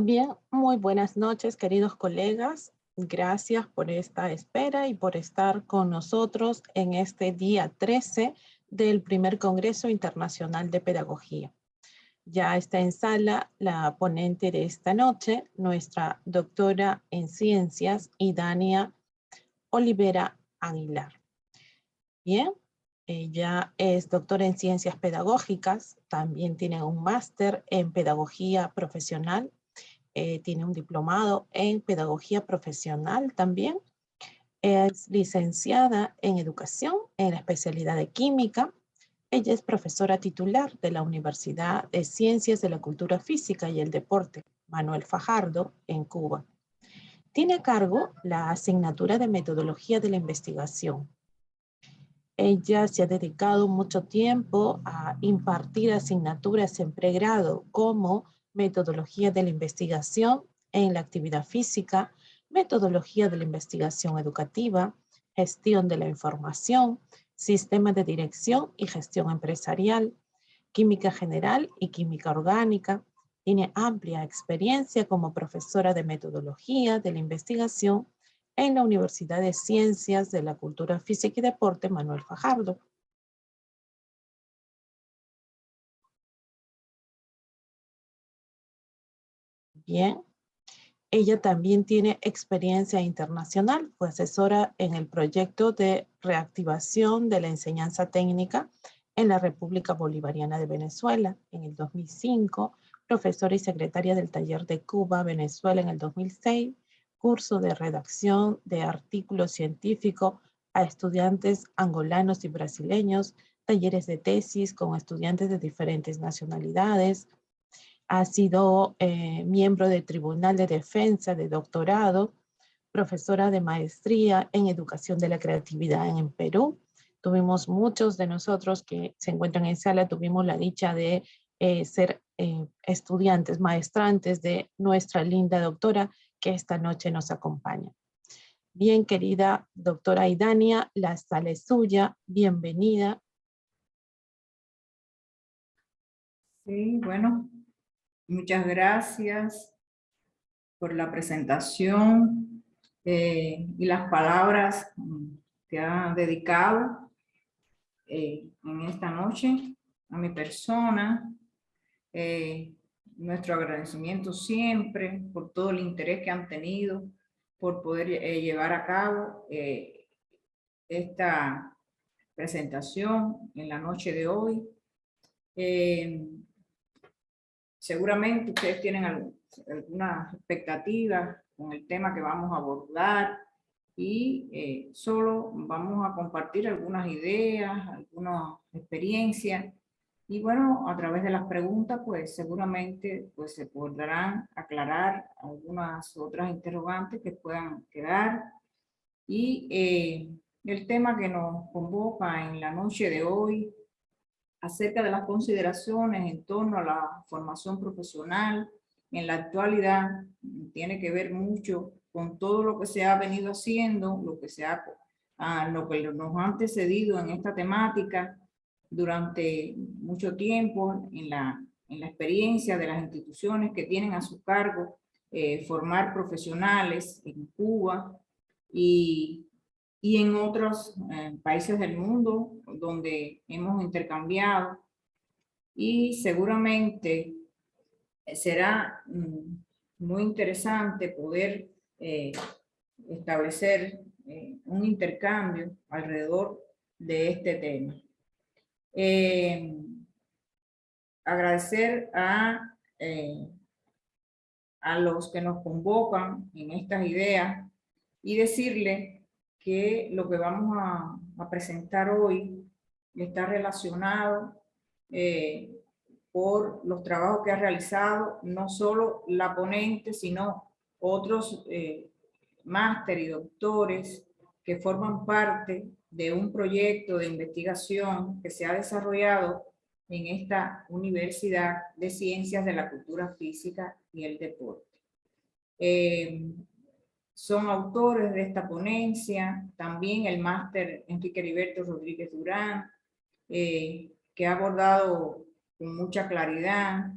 Bien, muy buenas noches, queridos colegas. Gracias por esta espera y por estar con nosotros en este día 13 del primer Congreso Internacional de Pedagogía. Ya está en sala la ponente de esta noche, nuestra doctora en Ciencias, Idania Olivera Aguilar. Bien, ella es doctora en Ciencias Pedagógicas, también tiene un máster en Pedagogía Profesional, tiene un diplomado en Pedagogía Profesional también. Es licenciada en Educación en la especialidad de Química. Ella es profesora titular de la Universidad de Ciencias de la Cultura Física y el Deporte, Manuel Fajardo, en Cuba. Tiene a cargo la asignatura de Metodología de la Investigación. Ella se ha dedicado mucho tiempo a impartir asignaturas en pregrado como Metodología de la Investigación en la Actividad Física, Metodología de la Investigación Educativa, Gestión de la Información, Sistemas de Dirección y Gestión Empresarial, Química General y Química Orgánica. Tiene amplia experiencia como profesora de Metodología de la Investigación en la Universidad de Ciencias de la Cultura Física y Deporte Manuel Fajardo. Bien, ella también tiene experiencia internacional, fue asesora en el proyecto de reactivación de la enseñanza técnica en la República Bolivariana de Venezuela en el 2005, profesora y secretaria del Taller de Cuba, Venezuela en el 2006, curso de redacción de artículos científicos a estudiantes angolanos y brasileños, talleres de tesis con estudiantes de diferentes nacionalidades. Ha sido miembro del Tribunal de Defensa de doctorado, profesora de maestría en Educación de la Creatividad en Perú. Tuvimos muchos de nosotros que se encuentran en sala, tuvimos la dicha de ser estudiantes, maestrantes de nuestra linda doctora que esta noche nos acompaña. Bien, querida doctora Idania, la sala es suya, bienvenida. Sí, bueno, muchas gracias por la presentación y las palabras que han dedicado en esta noche a mi persona. Nuestro agradecimiento siempre por todo el interés que han tenido por poder llevar a cabo esta presentación en la noche de hoy. Seguramente ustedes tienen algunas expectativas con el tema que vamos a abordar y solo vamos a compartir algunas ideas, algunas experiencias y bueno, a través de las preguntas pues seguramente pues se podrán aclarar algunas otras interrogantes que puedan quedar y el tema que nos convoca en la noche de hoy acerca de las consideraciones en torno a la formación profesional en la actualidad tiene que ver mucho con todo lo que se ha venido haciendo, lo que nos ha antecedido en esta temática durante mucho tiempo en la experiencia de las instituciones que tienen a su cargo formar profesionales en Cuba y en otros países del mundo donde hemos intercambiado y seguramente será muy interesante poder establecer un intercambio alrededor de este tema. Agradecer a los que nos convocan en estas ideas y decirle que lo que vamos a presentar hoy está relacionado por los trabajos que ha realizado no solo la ponente, sino otros máster y doctores que forman parte de un proyecto de investigación que se ha desarrollado en esta Universidad de Ciencias de la Cultura Física y el Deporte. Son autores de esta ponencia, también el máster Enrique Heriberto Rodríguez Durán, que ha abordado con mucha claridad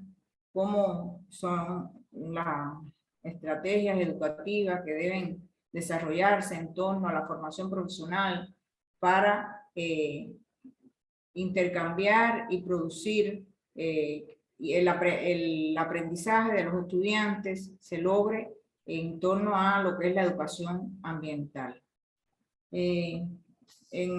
cómo son las estrategias educativas que deben desarrollarse en torno a la formación profesional para intercambiar y producir y el aprendizaje de los estudiantes se logre en torno a lo que es la educación ambiental. En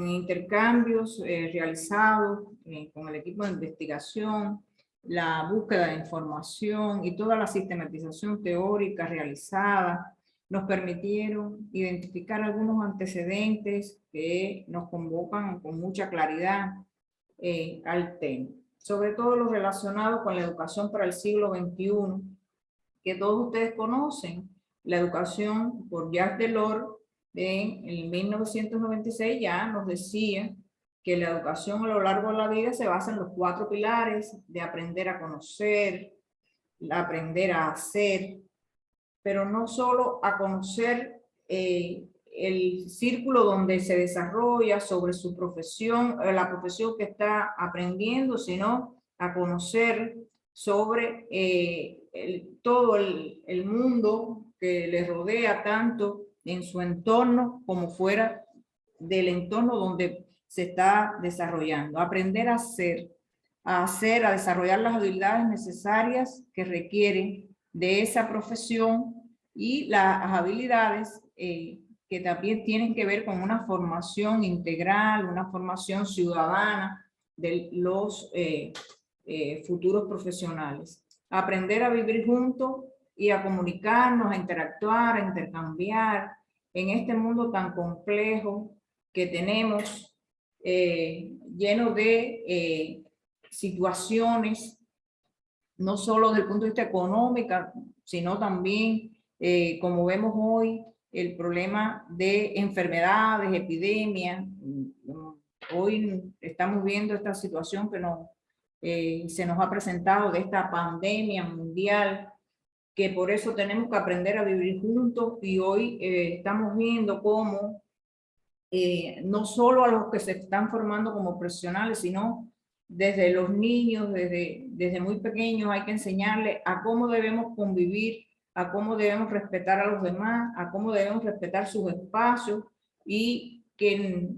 intercambios realizados con el equipo de investigación, la búsqueda de información y toda la sistematización teórica realizada nos permitieron identificar algunos antecedentes que nos convocan con mucha claridad al tema, sobre todo lo relacionado con la educación para el siglo XXI, que todos ustedes conocen, la educación por Jacques Delors en 1996 ya nos decía que la educación a lo largo de la vida se basa en los 4 pilares de aprender a conocer, aprender a hacer, pero no solo a conocer el círculo donde se desarrolla sobre su profesión, la profesión que está aprendiendo, sino a conocer sobre todo el mundo que le rodea, tanto en su entorno como fuera del entorno donde se está desarrollando. Aprender a desarrollar las habilidades necesarias que requieren de esa profesión y las habilidades que también tienen que ver con una formación integral, una formación ciudadana de los futuros profesionales. Aprender a vivir juntos y a comunicarnos, a interactuar, a intercambiar en este mundo tan complejo que tenemos, lleno de situaciones, no solo desde el punto de vista económico, sino también, como vemos hoy, el problema de enfermedades, epidemias. Hoy estamos viendo esta situación que se nos ha presentado de esta pandemia mundial, que por eso tenemos que aprender a vivir juntos, y hoy estamos viendo cómo no solo a los que se están formando como profesionales, sino desde los niños, desde muy pequeños hay que enseñarles a cómo debemos convivir, a cómo debemos respetar a los demás, a cómo debemos respetar sus espacios y que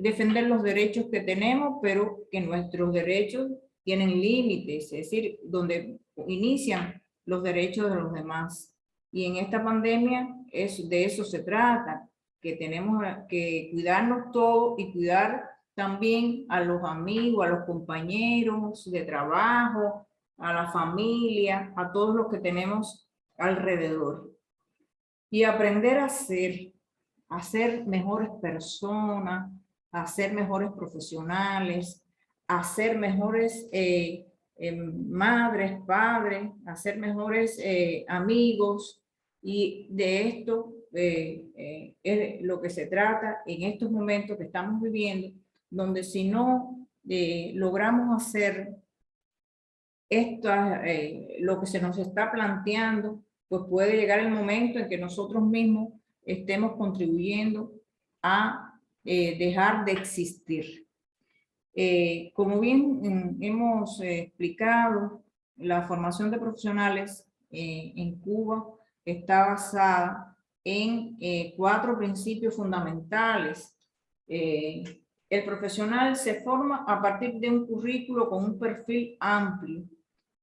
defender los derechos que tenemos, pero que nuestros derechos tienen límites, es decir, donde inician los derechos de los demás. Y en esta pandemia de eso se trata, que tenemos que cuidarnos todos y cuidar también a los amigos, a los compañeros de trabajo, a la familia, a todos los que tenemos alrededor. Y aprender a ser mejores personas, a ser mejores profesionales, a ser mejores madres, padres, a ser mejores amigos. Y de esto es lo que se trata en estos momentos que estamos viviendo, donde si no logramos hacer lo que se nos está planteando, pues puede llegar el momento en que nosotros mismos estemos contribuyendo a dejar de existir. Como bien hemos explicado, la formación de profesionales en Cuba está basada en 4 principios fundamentales. El profesional se forma a partir de un currículo con un perfil amplio,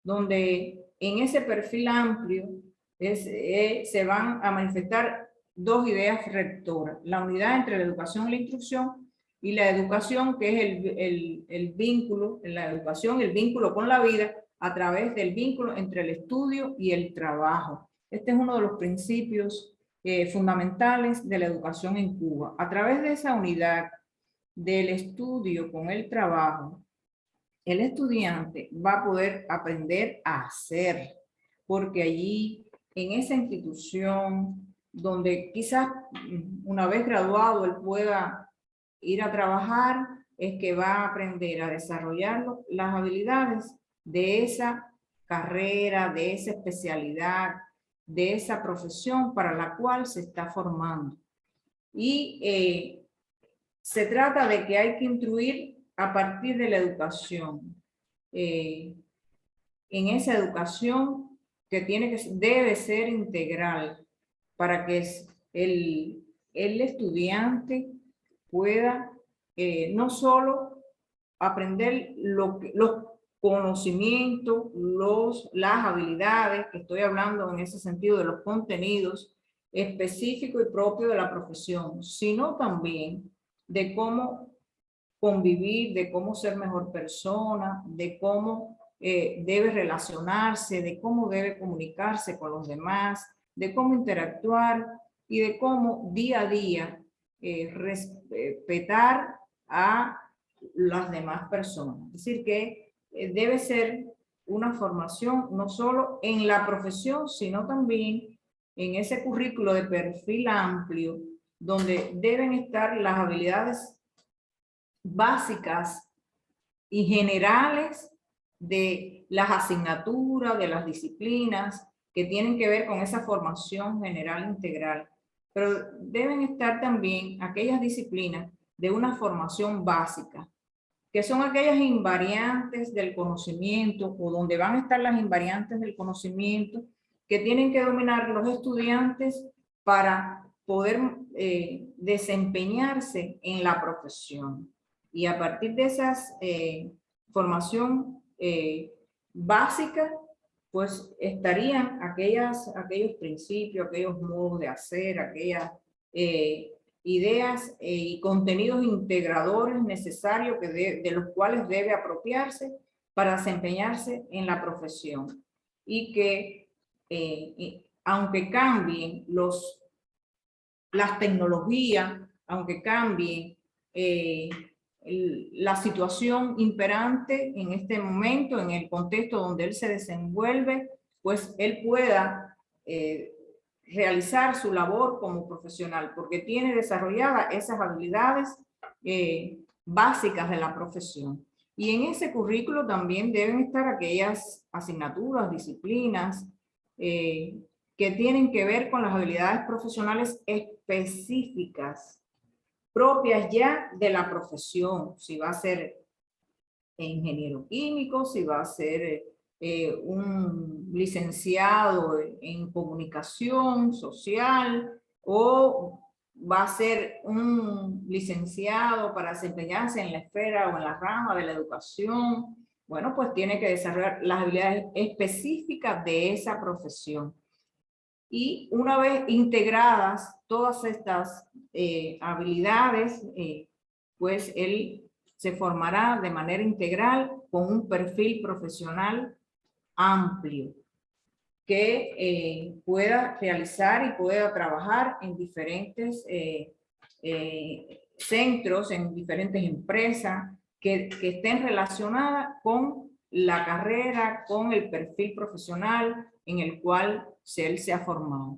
donde en ese perfil amplio se van a manifestar 2 ideas rectoras: la unidad entre la educación y la instrucción, y la educación, que es el vínculo, en la educación, el vínculo con la vida a través del vínculo entre el estudio y el trabajo. Este es uno de los principios fundamentales de la educación en Cuba. A través de esa unidad del estudio con el trabajo, el estudiante va a poder aprender a hacer, porque allí, en esa institución, donde quizás una vez graduado él pueda ir a trabajar, es que va a aprender a desarrollar las habilidades de esa carrera, de esa especialidad, de esa profesión para la cual se está formando. Y se trata de que hay que instruir a partir de la educación. En esa educación debe ser integral para que el estudiante pueda no solo aprender los conocimientos, las habilidades, que estoy hablando en ese sentido de los contenidos específicos y propios de la profesión, sino también de cómo convivir, de cómo ser mejor persona, de cómo debe relacionarse, de cómo debe comunicarse con los demás, de cómo interactuar y de cómo día a día respetar a las demás personas. Es decir, que debe ser una formación no solo en la profesión, sino también en ese currículo de perfil amplio, donde deben estar las habilidades básicas y generales de las asignaturas, de las disciplinas que tienen que ver con esa formación general integral. Pero deben estar también aquellas disciplinas de una formación básica, que son aquellas invariantes del conocimiento o donde van a estar las invariantes del conocimiento que tienen que dominar los estudiantes para poder desempeñarse en la profesión. Y a partir de esas formación básica, pues estarían aquellos principios, aquellos modos de hacer, aquellas ideas y contenidos integradores necesarios de los cuales debe apropiarse para desempeñarse en la profesión. Y que aunque cambien las tecnologías, aunque cambie la situación imperante en este momento, en el contexto donde él se desenvuelve, pues él pueda realizar su labor como profesional, porque tiene desarrolladas esas habilidades básicas de la profesión. Y en ese currículo también deben estar aquellas asignaturas, disciplinas, que tienen que ver con las habilidades profesionales específicas, propias ya de la profesión, si va a ser ingeniero químico, si va a ser un licenciado en comunicación social, o va a ser un licenciado para desempeñarse en la esfera o en la rama de la educación. Bueno, pues tiene que desarrollar las habilidades específicas de esa profesión. Y una vez integradas todas estas habilidades, pues él se formará de manera integral con un perfil profesional amplio que pueda realizar y pueda trabajar en diferentes centros, en diferentes empresas que estén relacionadas con la carrera, con el perfil profesional en el cual él se ha formado.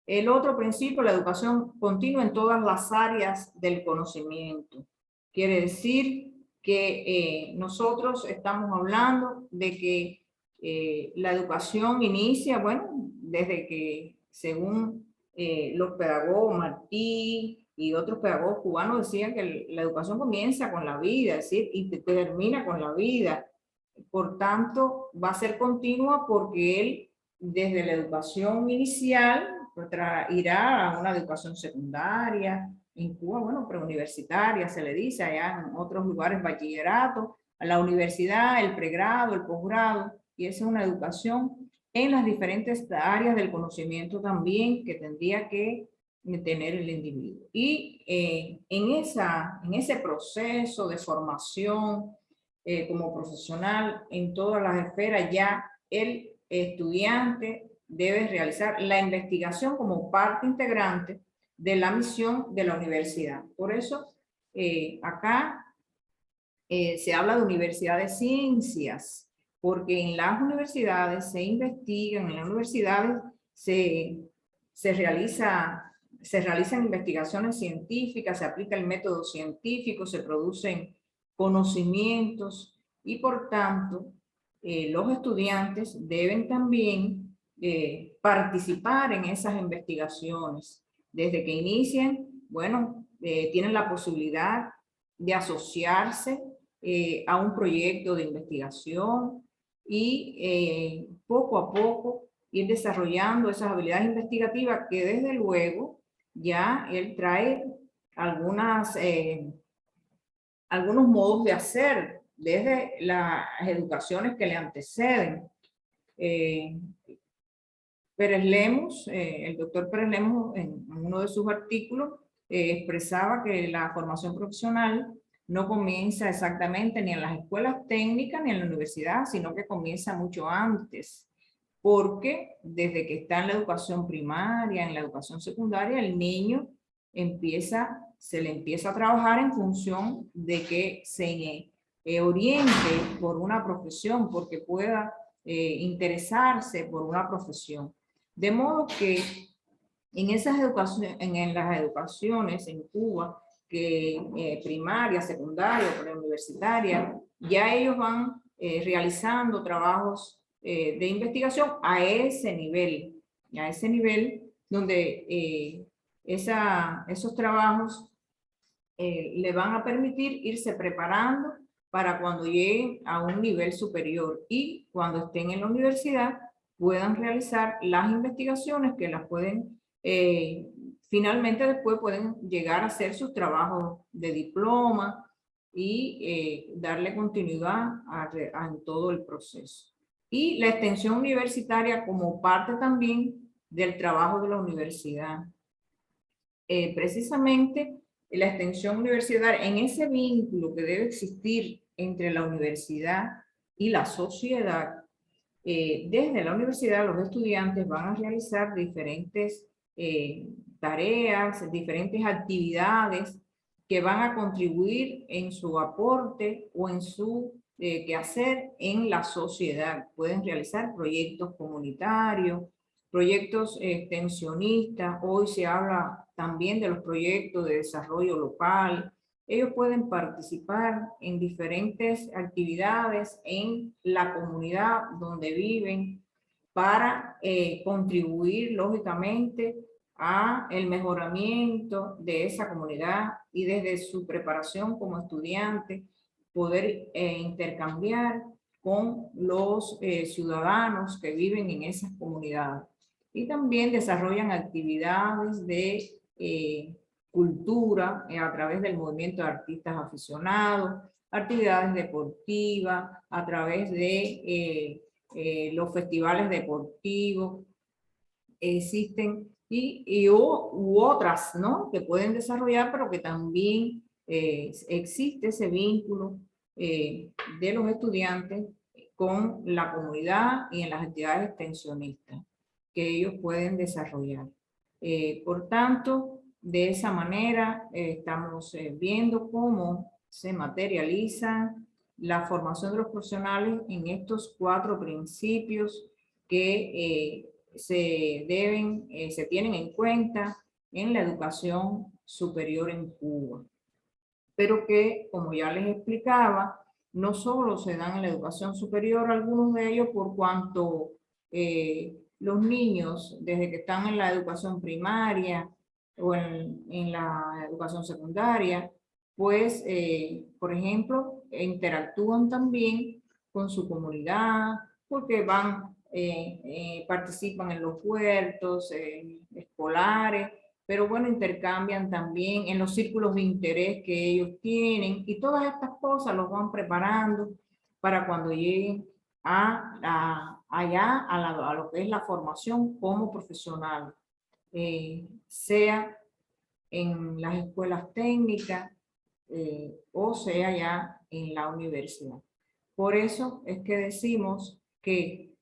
El otro principio, la educación continua en todas las áreas del conocimiento. Quiere decir que nosotros estamos hablando de que la educación inicia, bueno, desde que según los pedagogos Martí y otros pedagogos cubanos decían que la educación comienza con la vida, es decir, y termina con la vida. Por tanto, va a ser continua porque él, desde la educación inicial, irá a una educación secundaria, en Cuba, bueno, preuniversitaria se le dice, allá en otros lugares bachillerato, a la universidad, el pregrado, el posgrado, y esa es una educación en las diferentes áreas del conocimiento también que tendría que tener el individuo. Y en ese proceso de formación como profesional en todas las esferas, ya el estudiante debe realizar la investigación como parte integrante de la misión de la universidad. Por eso, acá se habla de universidad de ciencias, porque en las universidades se investigan, en las universidades se realizan investigaciones científicas, se aplica el método científico, se producen conocimientos y por tanto los estudiantes deben también participar en esas investigaciones. Desde que inician, bueno, tienen la posibilidad de asociarse a un proyecto de investigación, y poco a poco ir desarrollando esas habilidades investigativas que desde luego ya él trae algunos modos de hacer desde las educaciones que le anteceden. Pérez Lemos, el doctor Pérez Lemos, en uno de sus artículos, expresaba que la formación profesional no comienza exactamente ni en las escuelas técnicas ni en la universidad, sino que comienza mucho antes, porque desde que está en la educación primaria, en la educación secundaria, el niño se le empieza a trabajar en función de que se oriente por una profesión, porque pueda interesarse por una profesión. De modo que en esas educaciones, en las educaciones en Cuba, que primaria, secundaria, preuniversitaria, ya ellos van realizando trabajos de investigación a ese nivel donde esos trabajos le van a permitir irse preparando para cuando lleguen a un nivel superior y cuando estén en la universidad puedan realizar las investigaciones que las pueden, finalmente después pueden llegar a hacer sus trabajos de diploma y darle continuidad en todo el proceso. Y la extensión universitaria como parte también del trabajo de la universidad. Precisamente la extensión universitaria, en ese vínculo que debe existir entre la universidad y la sociedad, desde la universidad los estudiantes van a realizar diferentes tareas, diferentes actividades que van a contribuir en su aporte o en su quehacer en la sociedad. Pueden realizar proyectos comunitarios, proyectos extensionistas. Hoy se habla también de los proyectos de desarrollo local. Ellos pueden participar en diferentes actividades en la comunidad donde viven para contribuir lógicamente a el mejoramiento de esa comunidad y desde su preparación como estudiante poder intercambiar con los ciudadanos que viven en esas comunidades. Y también desarrollan actividades de cultura a través del movimiento de artistas aficionados, actividades deportivas, a través de los festivales deportivos. Existen u otras, ¿no?, que pueden desarrollar, pero que también existe ese vínculo de los estudiantes con la comunidad y en las actividades extensionistas que ellos pueden desarrollar. Por tanto, de esa manera estamos viendo cómo se materializa la formación de los profesionales en estos 4 principios que se tienen en cuenta en la educación superior en Cuba. Pero que, como ya les explicaba, no solo se dan en la educación superior, algunos de ellos por cuanto los niños, desde que están en la educación primaria o en la educación secundaria, pues, por ejemplo, interactúan también con su comunidad, porque participan en los huertos escolares, pero bueno, intercambian también en los círculos de interés que ellos tienen, y todas estas cosas los van preparando para cuando lleguen a lo que es la formación como profesional, sea en las escuelas técnicas o sea ya en la universidad. Por eso es que decimos que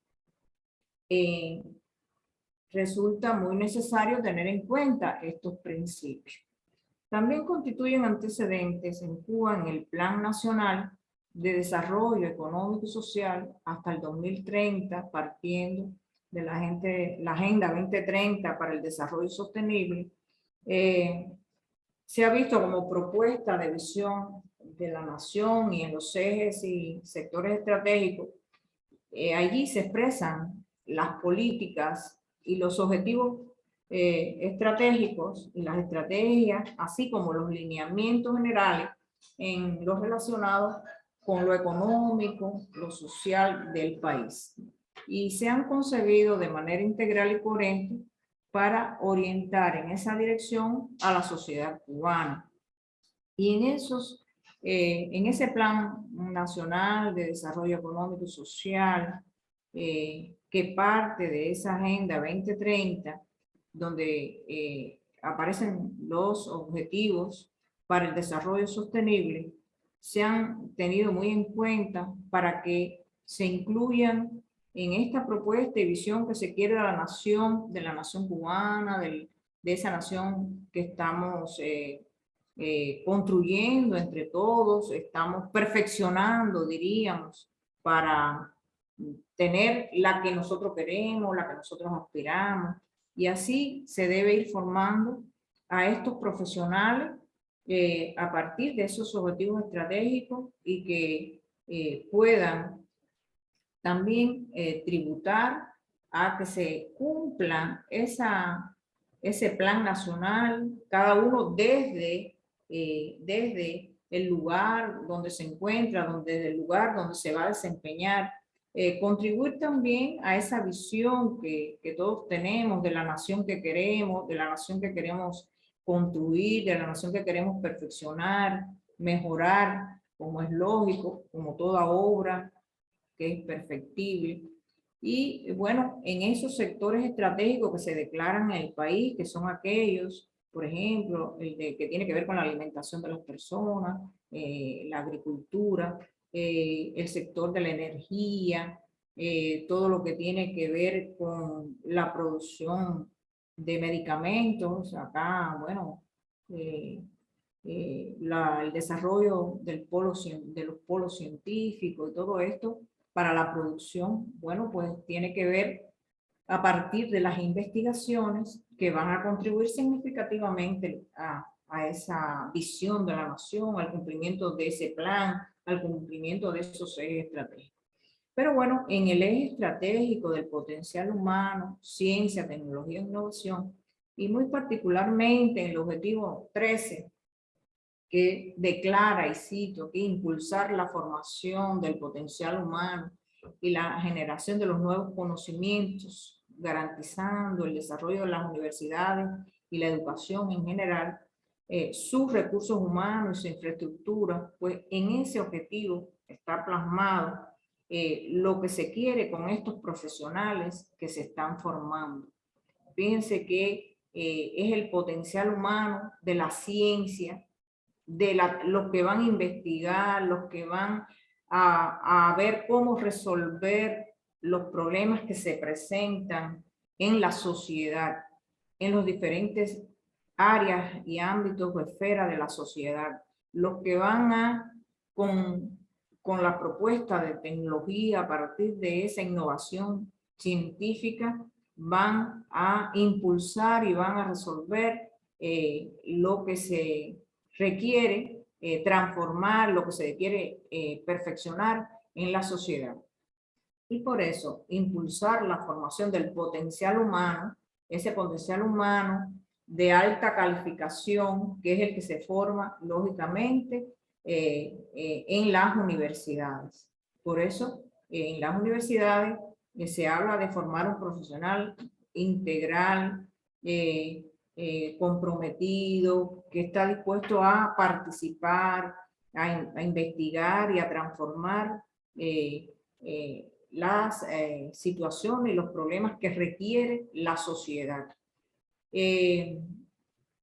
resulta muy necesario tener en cuenta estos principios. También constituyen antecedentes en Cuba en el Plan Nacional de Desarrollo Económico y Social hasta el 2030, partiendo de la Agenda 2030 para el Desarrollo Sostenible. Se ha visto como propuesta de visión de la nación y en los ejes y sectores estratégicos. Allí se expresan las políticas y los objetivos estratégicos y las estrategias, así como los lineamientos generales en los relacionados con lo económico, lo social del país. Y se han concebido de manera integral y coherente para orientar en esa dirección a la sociedad cubana. Y en ese plan nacional de desarrollo económico y social, que parte de esa Agenda 2030, donde aparecen los objetivos para el desarrollo sostenible, se han tenido muy en cuenta para que se incluyan en esta propuesta y visión que se quiere de la nación cubana, de esa nación que estamos construyendo entre todos, estamos perfeccionando, diríamos, para tener la que nosotros queremos, la que nosotros aspiramos, y así se debe ir formando a estos profesionales a partir de esos objetivos estratégicos y que puedan también tributar a que se cumpla ese plan nacional, cada uno desde el lugar donde se encuentra, desde el lugar donde se va a desempeñar, contribuir también a esa visión que todos tenemos de la nación que queremos, de la nación que queremos construir, de la nación que queremos perfeccionar, mejorar, como es lógico, como toda obra que es perfectible. Y bueno, en esos sectores estratégicos que se declaran en el país, que son aquellos, por ejemplo, que tiene que ver con la alimentación de las personas, la agricultura, el sector de la energía, todo lo que tiene que ver con la producción de medicamentos. Acá, bueno, el desarrollo de los polos científicos y todo esto para la producción, bueno, pues tiene que ver a partir de las investigaciones que van a contribuir significativamente a esa visión de la nación, al cumplimiento de ese plan, al cumplimiento de esos ejes estratégicos. Pero bueno, en el eje estratégico del potencial humano, ciencia, tecnología e innovación, y muy particularmente en el objetivo 13, que declara, y cito, que impulsar la formación del potencial humano y la generación de los nuevos conocimientos, garantizando el desarrollo de las universidades y la educación en general, sus recursos humanos y su infraestructura, pues en ese objetivo está plasmado lo que se quiere con estos profesionales que se están formando. Fíjense que es el potencial humano de la ciencia, de los que van a investigar, los que van a ver cómo resolver los problemas que se presentan en la sociedad, en los diferentes áreas y ámbitos o esferas de la sociedad, los que van con la propuesta de tecnología a partir de esa innovación científica, van a impulsar y van a resolver lo que se requiere transformar, lo que se quiere perfeccionar en la sociedad. Y por eso, impulsar la formación del potencial humano, ese potencial humano de alta calificación, que es el que se forma, lógicamente, en las universidades. Por eso, en las universidades se habla de formar un profesional integral, comprometido, que está dispuesto a participar, a investigar y a transformar las situaciones y los problemas que requiere la sociedad. Que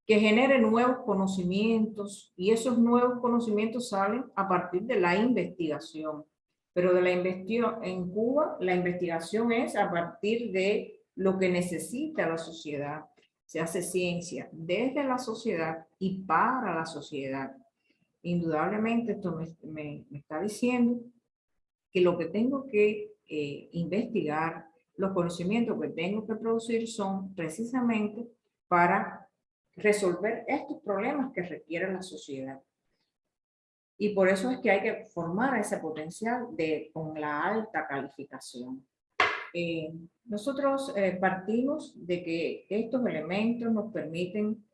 genere nuevos conocimientos, y esos nuevos conocimientos salen a partir de la investigación. Pero de la investigación en Cuba, la investigación es a partir de lo que necesita la sociedad. Se hace ciencia desde la sociedad y para la sociedad. Indudablemente esto me está diciendo que lo que tengo que investigar, los conocimientos que tengo que producir son precisamente para resolver estos problemas que requiere la sociedad. Y por eso es que hay que formar a ese potencial con la alta calificación. Nosotros partimos de que estos elementos nos permiten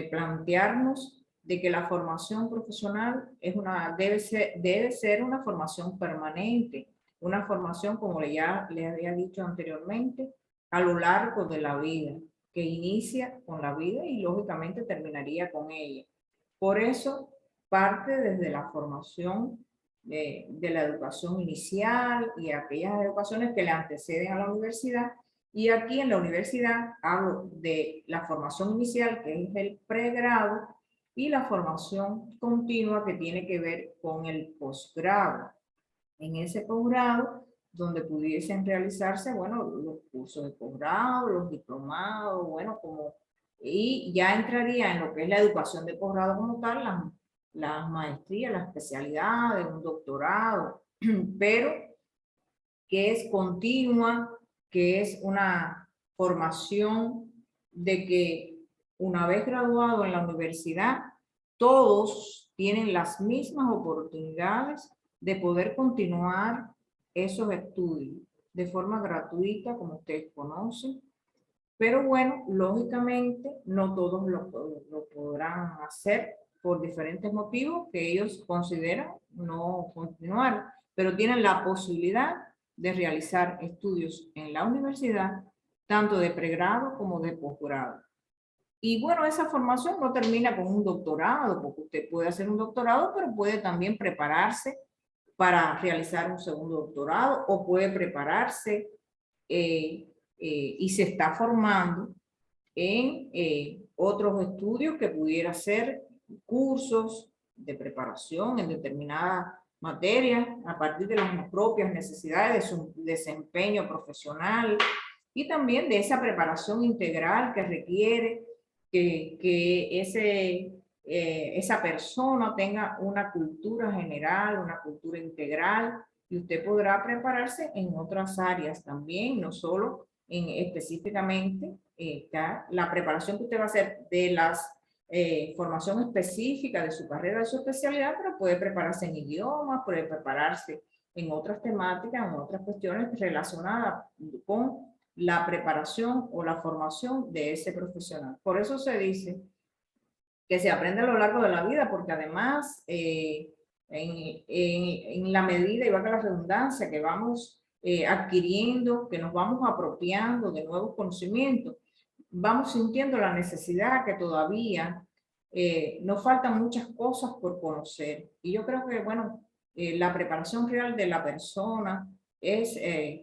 plantearnos de que la formación profesional debe ser una formación permanente, una formación, como ya le había dicho anteriormente, a lo largo de la vida, que inicia con la vida y lógicamente terminaría con ella. Por eso parte desde la formación de la educación inicial y aquellas educaciones que le anteceden a la universidad. Y aquí en la universidad hablo de la formación inicial, que es el pregrado, y la formación continua, que tiene que ver con el posgrado. En ese posgrado, donde pudiesen realizarse, bueno, los cursos de posgrado, los diplomados, bueno, y ya entraría en lo que es la educación de posgrado como tal, las maestrías, las especialidades, un doctorado, pero que es continua, que es una formación de que una vez graduado en la universidad, todos tienen las mismas oportunidades de poder continuar esos estudios de forma gratuita, como ustedes conocen. Pero bueno, lógicamente no todos lo podrán hacer por diferentes motivos que ellos consideran no continuar, pero tienen la posibilidad de realizar estudios en la universidad, tanto de pregrado como de posgrado. Y bueno, esa formación no termina con un doctorado, porque usted puede hacer un doctorado, pero puede también prepararse para realizar un segundo doctorado, o puede prepararse y se está formando en otros estudios que pudiera ser cursos de preparación en determinadas materias a partir de las propias necesidades de su desempeño profesional y también de esa preparación integral que requiere que esa persona tenga una cultura general, una cultura integral, y usted podrá prepararse en otras áreas también, no solo específicamente la preparación que usted va a hacer de la formación específica de su carrera, de su especialidad, pero puede prepararse en idiomas, puede prepararse en otras temáticas, en otras cuestiones relacionadas con la preparación o la formación de ese profesional. Por eso se dice que se aprende a lo largo de la vida, porque además en la medida, y valga la redundancia, que vamos adquiriendo, que nos vamos apropiando de nuevos conocimientos, vamos sintiendo la necesidad que todavía nos faltan muchas cosas por conocer. Y yo creo que, bueno, la preparación real de la persona es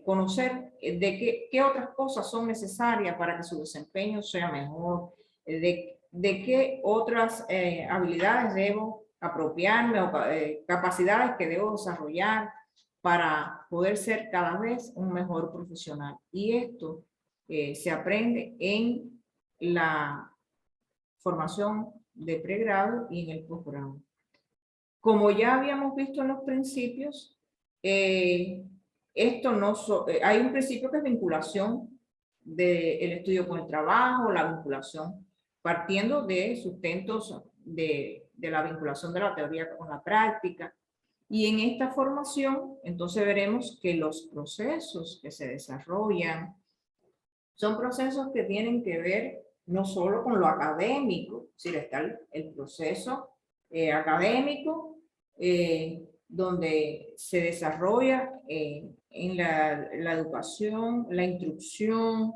conocer de qué otras cosas son necesarias para que su desempeño sea mejor, de qué otras habilidades debo apropiarme o capacidades que debo desarrollar para poder ser cada vez un mejor profesional. Y esto se aprende en la formación de pregrado y en el posgrado. Como ya habíamos visto en los principios, hay un principio que es vinculación del estudio con el trabajo, la vinculación partiendo de sustentos de la vinculación de la teoría con la práctica. Y en esta formación, entonces veremos que los procesos que se desarrollan son procesos que tienen que ver no solo con lo académico, sino está el proceso académico, donde se desarrolla en la educación, la instrucción,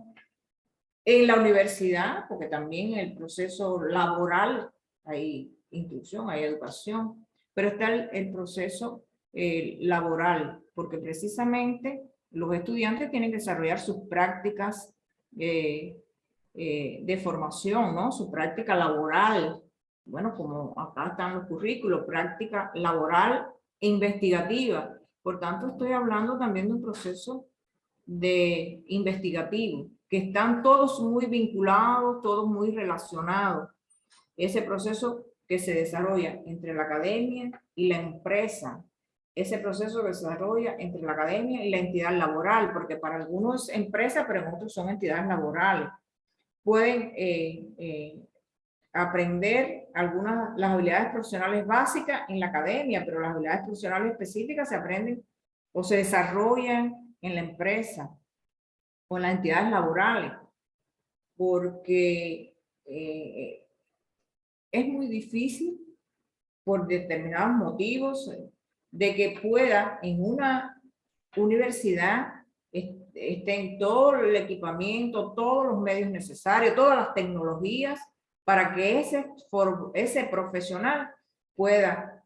en la universidad, porque también en el proceso laboral hay instrucción, hay educación, pero está el proceso laboral, porque precisamente los estudiantes tienen que desarrollar sus prácticas de formación, ¿no? Su práctica laboral. Bueno, como acá están los currículos, práctica laboral e investigativa. Por tanto, estoy hablando también de un proceso investigativo, que están todos muy vinculados, todos muy relacionados. Ese proceso que se desarrolla entre la academia y la empresa, ese proceso que se desarrolla entre la academia y la entidad laboral, porque para algunos empresas, pero en otros son entidades laborales. Pueden aprender las habilidades profesionales básicas en la academia, pero las habilidades profesionales específicas se aprenden o se desarrollan en la empresa o en las entidades laborales, porque es muy difícil por determinados motivos de que pueda en una universidad estén todo el equipamiento, todos los medios necesarios, todas las tecnologías para que ese profesional pueda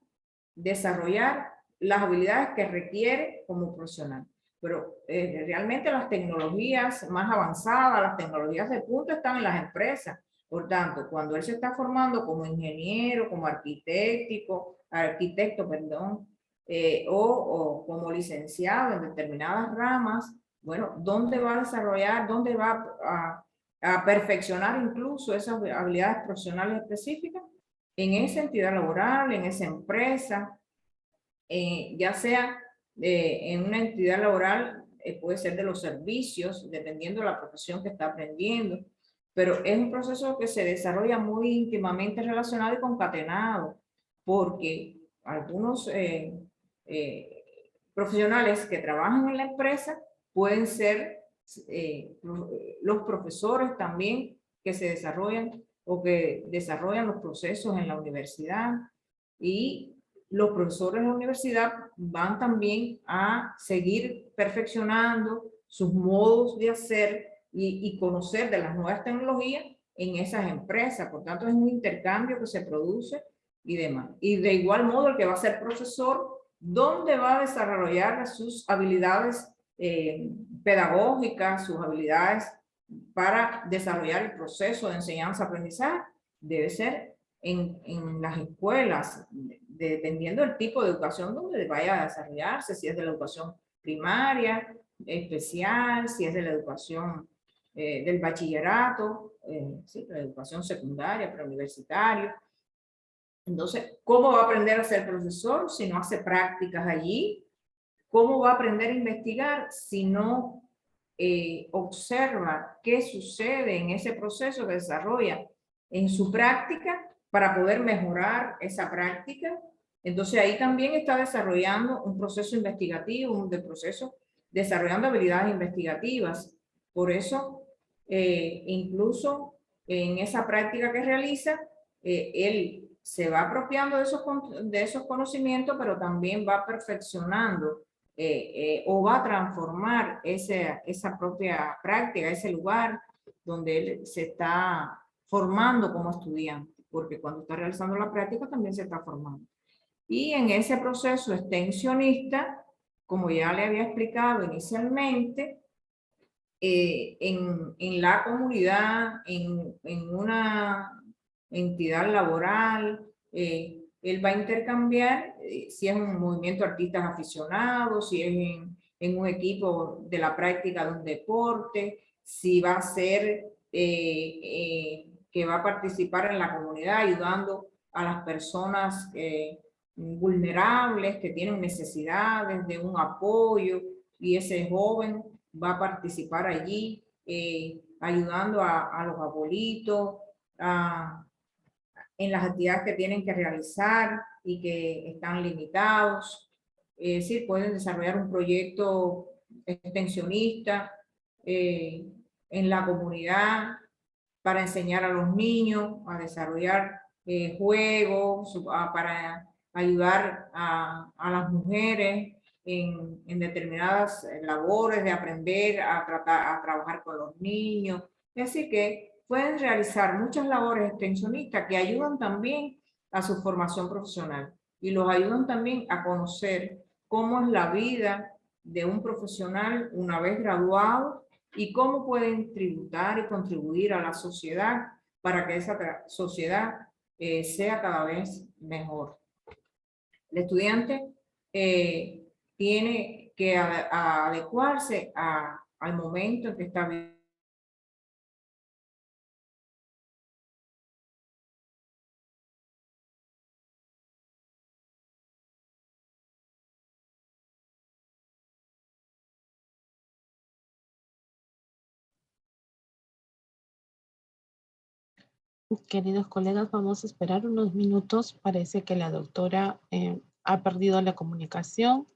desarrollar las habilidades que requiere como profesional. Pero realmente las tecnologías más avanzadas, las tecnologías de punta están en las empresas. Por tanto, cuando él se está formando como ingeniero, como arquitecto, perdón, o como licenciado en determinadas ramas, bueno, ¿dónde va a desarrollar, dónde va a perfeccionar incluso esas habilidades profesionales específicas? En esa entidad laboral, en esa empresa, ya sea en una entidad laboral, puede ser de los servicios, dependiendo de la profesión que está aprendiendo, pero es un proceso que se desarrolla muy íntimamente relacionado y concatenado, porque algunos profesionales que trabajan en la empresa pueden ser los profesores también que se desarrollan o que desarrollan los procesos en la universidad, y los profesores de la universidad van también a seguir perfeccionando sus modos de hacer y conocer de las nuevas tecnologías en esas empresas. Por tanto, es un intercambio que se produce y demás. Y de igual modo, el que va a ser profesor, ¿dónde va a desarrollar sus habilidades pedagógicas, sus habilidades para desarrollar el proceso de enseñanza-aprendizaje? Debe ser en las escuelas, dependiendo del tipo de educación donde vaya a desarrollarse, si es de la educación primaria, especial, si es de la educación del bachillerato, sí, la educación secundaria, preuniversitario. Entonces, ¿cómo va a aprender a ser profesor si no hace prácticas allí? ¿Cómo va a aprender a investigar si no observa qué sucede en ese proceso que desarrolla en su práctica para poder mejorar esa práctica? Entonces ahí también está desarrollando un proceso investigativo, desarrollando habilidades investigativas. Por eso, incluso en esa práctica que realiza, él se va apropiando de esos conocimientos, pero también va perfeccionando o va a transformar esa propia práctica, ese lugar donde él se está formando como estudiante, porque cuando está realizando la práctica también se está formando. Y en ese proceso extensionista, como ya le había explicado inicialmente, en la comunidad, en una entidad laboral, él va a intercambiar, si es un movimiento de artistas aficionados, si es en un equipo de la práctica de un deporte, si va a ser que va a participar en la comunidad ayudando a las personas vulnerables que tienen necesidades de un apoyo, y ese joven va a participar allí ayudando a los abuelitos en las actividades que tienen que realizar y que están limitados. Sí, pueden desarrollar un proyecto extensionista en la comunidad para enseñar a los niños a desarrollar juegos, para ayudar a las mujeres en determinadas labores de aprender a trabajar con los niños. Es decir, que pueden realizar muchas labores extensionistas que ayudan también a su formación profesional y los ayudan también a conocer cómo es la vida de un profesional una vez graduado y cómo pueden tributar y contribuir a la sociedad para que esa sociedad sea cada vez mejor. El estudiante tiene que adecuarse al momento en que está viviendo. Queridos colegas, vamos a esperar unos minutos. Parece que la doctora ha perdido la comunicación.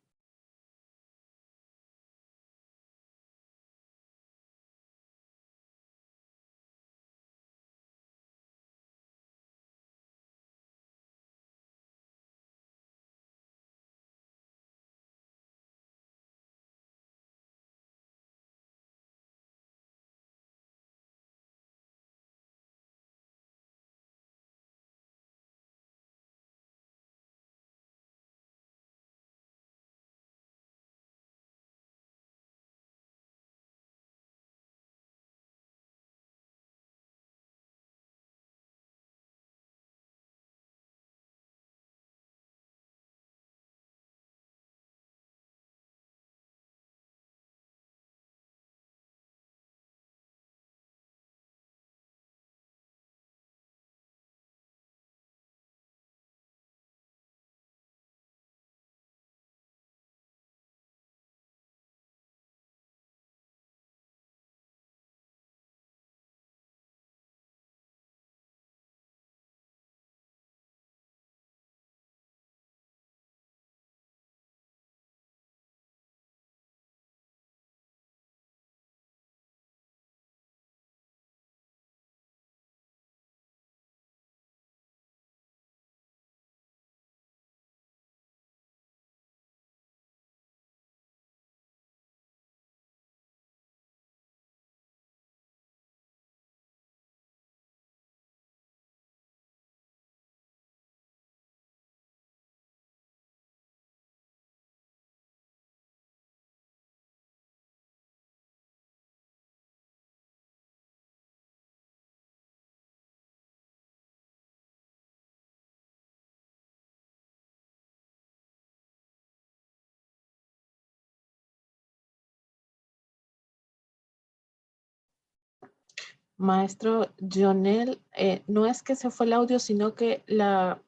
Maestro Jonel, no es que se fue el audio, sino que la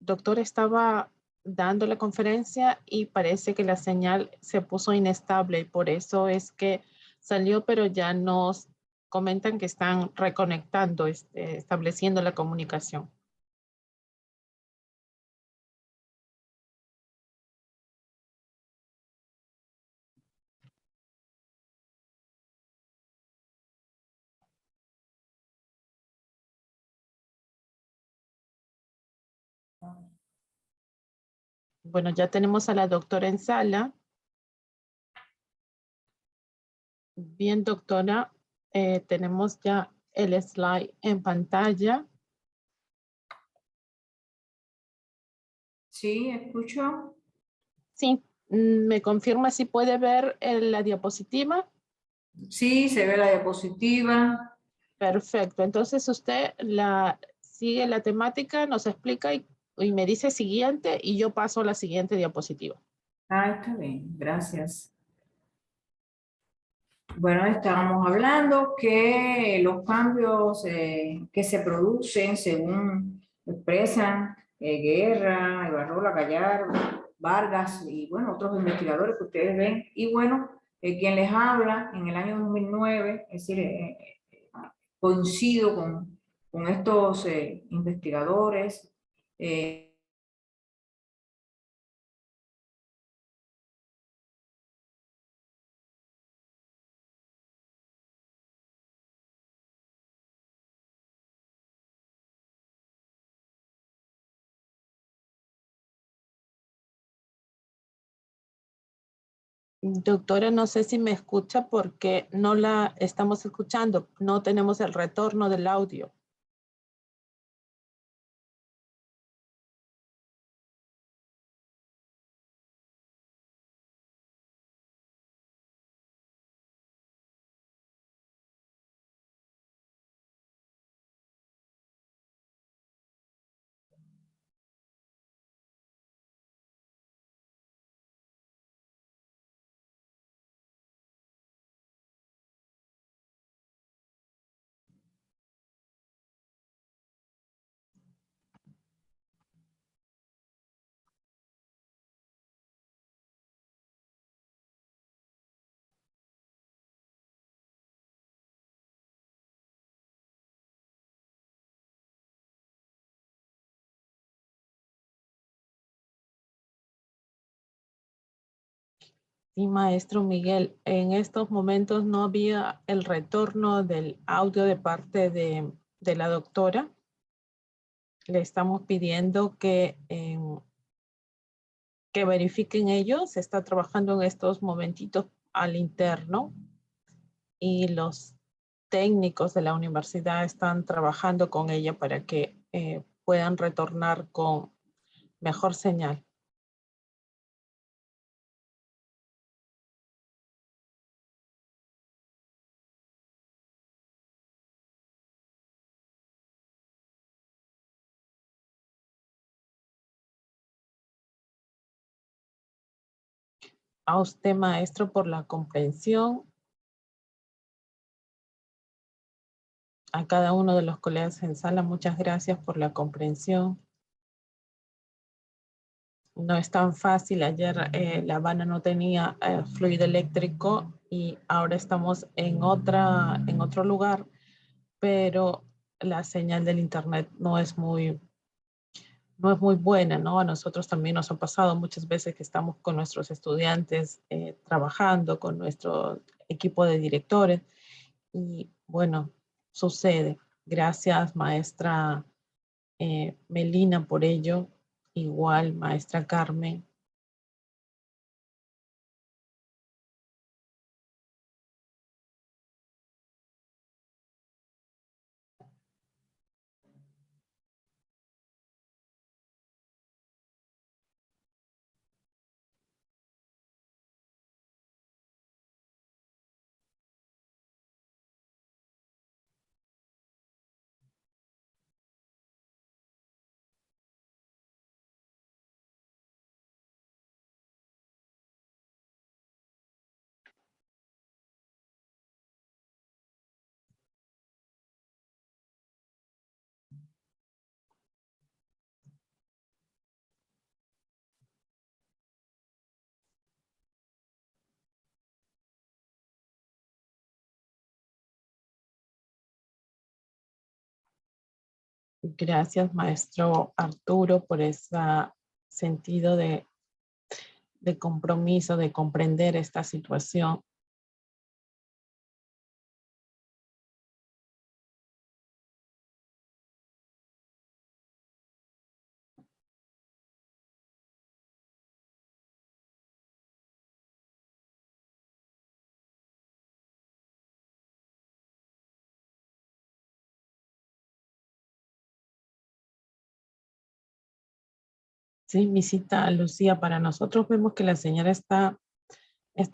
doctora estaba dando la conferencia y parece que la señal se puso inestable y por eso es que salió, pero ya nos comentan que están reconectando, estableciendo la comunicación. Bueno, ya tenemos a la doctora en sala. Bien, doctora, tenemos ya el slide en pantalla. Sí, escucho. Sí, me confirma si puede ver la diapositiva. Sí, se ve la diapositiva. Perfecto, entonces usted sigue la temática, nos explica y me dice siguiente y yo paso a la siguiente diapositiva. Ah, está bien, gracias. Bueno, estábamos hablando que los cambios que se producen según expresan Guerra, Ibarrola, Gallardo, Vargas y bueno, otros investigadores que ustedes ven. Y bueno, quien les habla en el año 2009, es decir, coincido con estos investigadores. eh, Doctora, no sé si me escucha porque no la estamos escuchando, no tenemos el retorno del audio. Sí, maestro Miguel, en estos momentos no había el retorno del audio de parte de la doctora. Le estamos pidiendo que verifiquen ellos. Se está trabajando en estos momentitos al interno y los técnicos de la universidad están trabajando con ella para que puedan retornar con mejor señal. A usted, maestro, por la comprensión. A cada uno de los colegas en sala, muchas gracias por la comprensión. No es tan fácil. Ayer La Habana no tenía fluido eléctrico y ahora estamos en otro lugar, pero la señal del internet no es muy buena, ¿no? A nosotros también nos ha pasado muchas veces que estamos con nuestros estudiantes trabajando, con nuestro equipo de directores y bueno, sucede. Gracias, maestra Melina, por ello. Igual, maestra Carmen. Gracias, maestro Arturo, por ese sentido de compromiso, de comprender esta situación. Sí, visita Lucía, para nosotros vemos que la señora está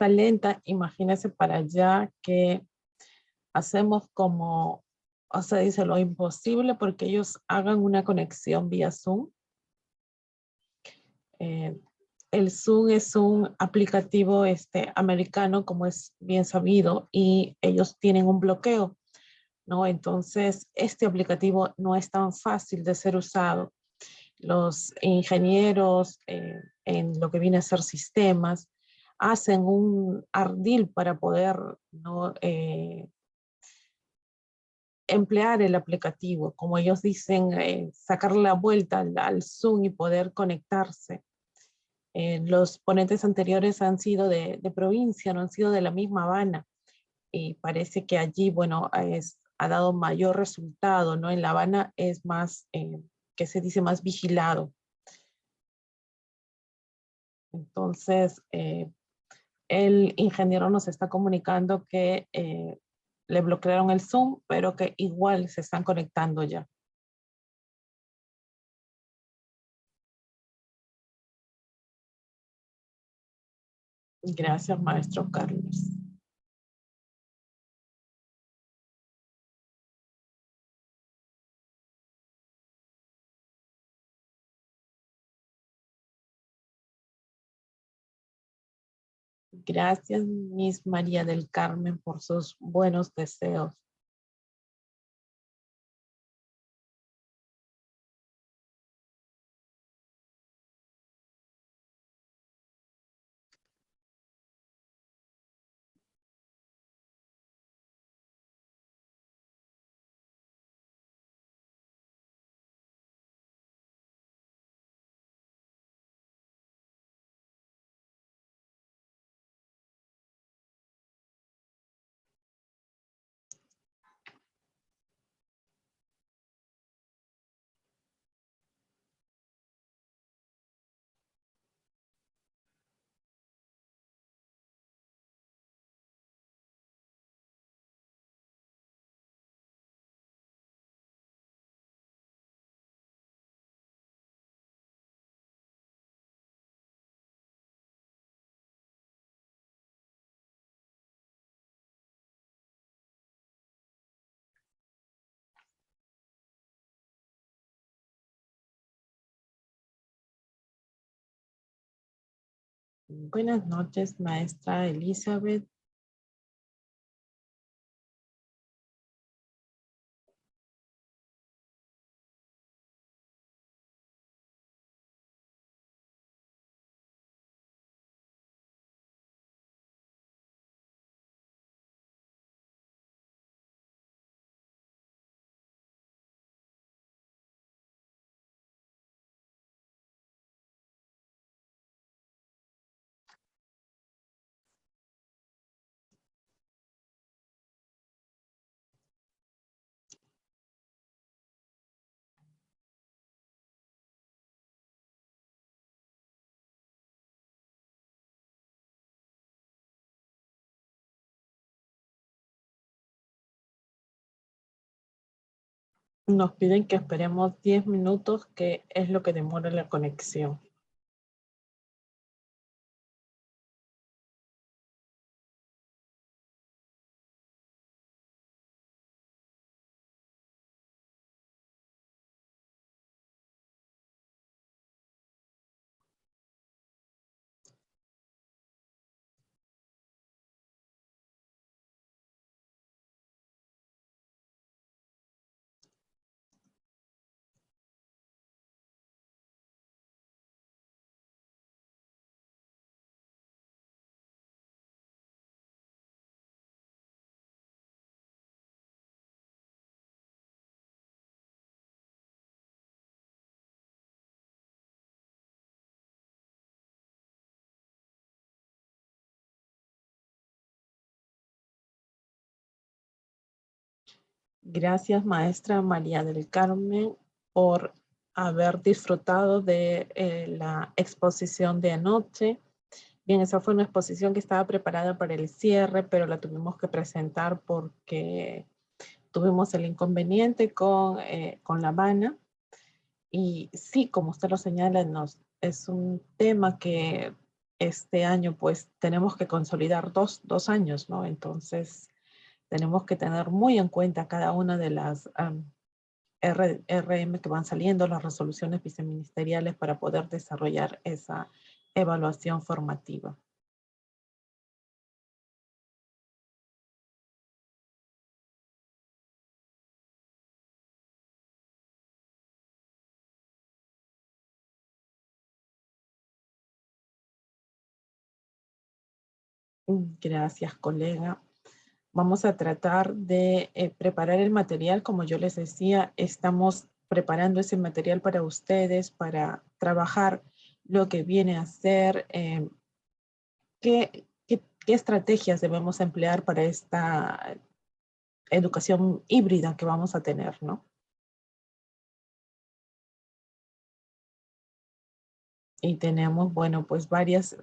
lenta. Imagínese para allá que hacemos como, o sea, dice lo imposible porque ellos hagan una conexión vía Zoom. Eh, el Zoom es un aplicativo americano, como es bien sabido, y ellos tienen un bloqueo, ¿no? Entonces, este aplicativo no es tan fácil de ser usado. Los ingenieros en lo que viene a ser sistemas hacen un ardil para poder, ¿no? Emplear el aplicativo, como ellos dicen, sacar la vuelta al Zoom y poder conectarse. Los ponentes anteriores han sido de provincia, no han sido de la misma Habana, y parece que allí, bueno, ha dado mayor resultado, ¿no? En La Habana es más, que se dice, más vigilado. Entonces, el ingeniero nos está comunicando que le bloquearon el Zoom, pero que igual se están conectando ya. Gracias, maestro Carlos. Gracias, Miss María del Carmen, por sus buenos deseos. Buenas noches, maestra Elizabeth. Nos piden que esperemos 10 minutos, que es lo que demora la conexión. Gracias, maestra María del Carmen, por haber disfrutado de la exposición de anoche. Bien, esa fue una exposición que estaba preparada para el cierre, pero la tuvimos que presentar porque tuvimos el inconveniente con La Habana. Y sí, como usted lo señala, es un tema que este año pues tenemos que consolidar dos años, ¿no? Entonces tenemos que tener muy en cuenta cada una de las RM que van saliendo, las resoluciones viceministeriales para poder desarrollar esa evaluación formativa. Gracias, colega. Vamos a tratar de preparar el material. Como yo les decía, estamos preparando ese material para ustedes, para trabajar lo que viene a ser, qué estrategias debemos emplear para esta educación híbrida que vamos a tener, ¿no? Y tenemos, bueno, pues varias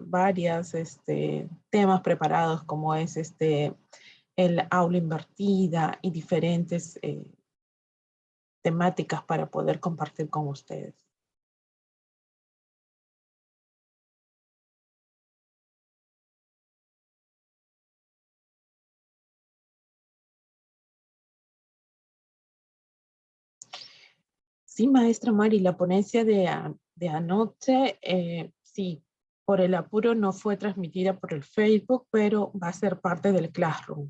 temas preparados como es el aula invertida y diferentes temáticas para poder compartir con ustedes. Sí, maestra Mari, la ponencia de anoche, sí, por el apuro no fue transmitida por el Facebook, pero va a ser parte del Classroom.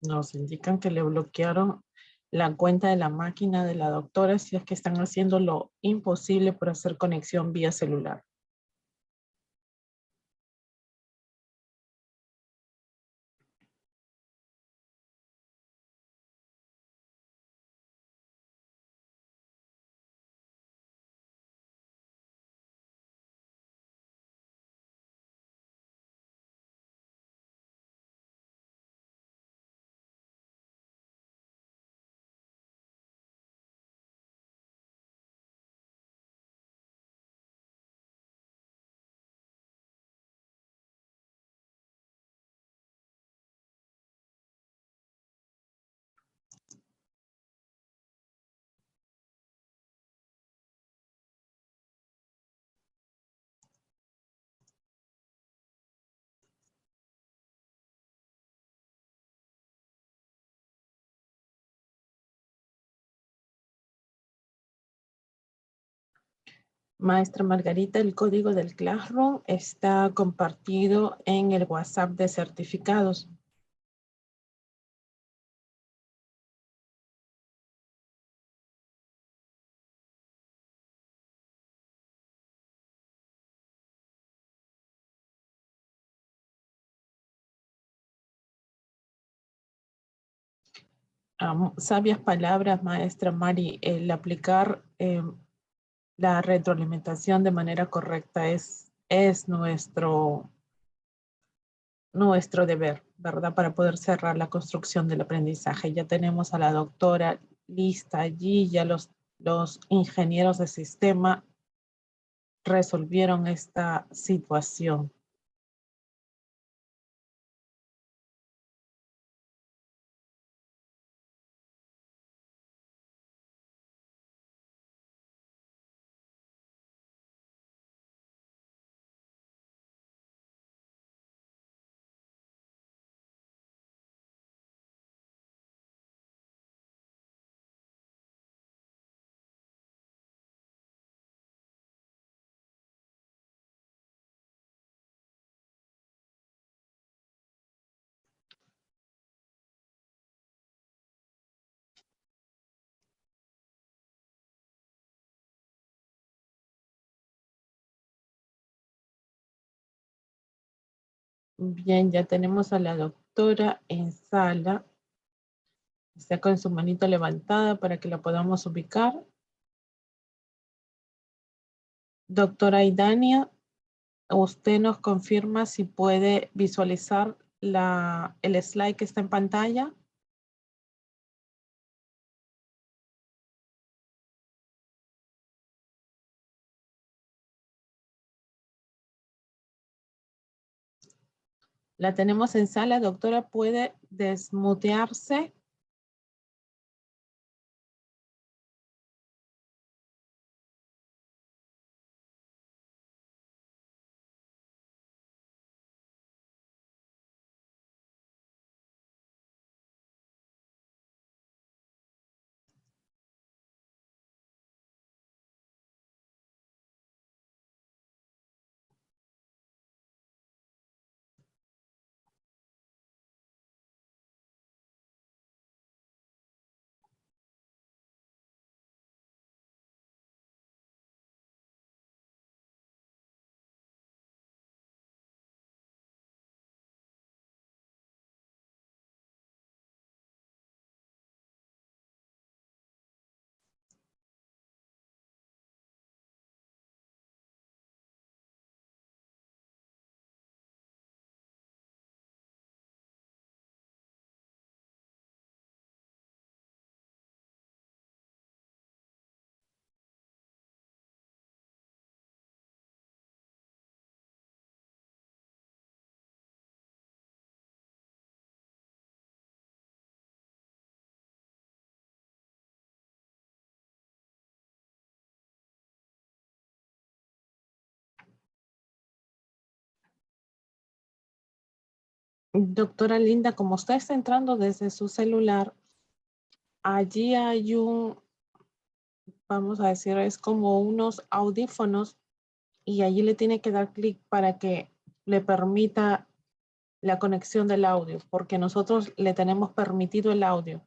Nos indican que le bloquearon la cuenta de la máquina de la doctora si es que están haciendo lo imposible por hacer conexión vía celular. Maestra Margarita, el código del Classroom está compartido en el WhatsApp de certificados. Sabias palabras, maestra Mari, el aplicar la retroalimentación de manera correcta es nuestro deber, ¿verdad? Para poder cerrar la construcción del aprendizaje. Ya tenemos a la doctora lista allí, ya los ingenieros de sistema resolvieron esta situación. Bien, ya tenemos a la doctora en sala. Está con su manito levantada para que la podamos ubicar. Doctora Idania, usted nos confirma si puede visualizar el slide que está en pantalla. La tenemos en sala, doctora, ¿puede desmutearse? Doctora Linda, como usted está entrando desde su celular, allí hay vamos a decir, es como unos audífonos y allí le tiene que dar clic para que le permita la conexión del audio, porque nosotros le tenemos permitido el audio.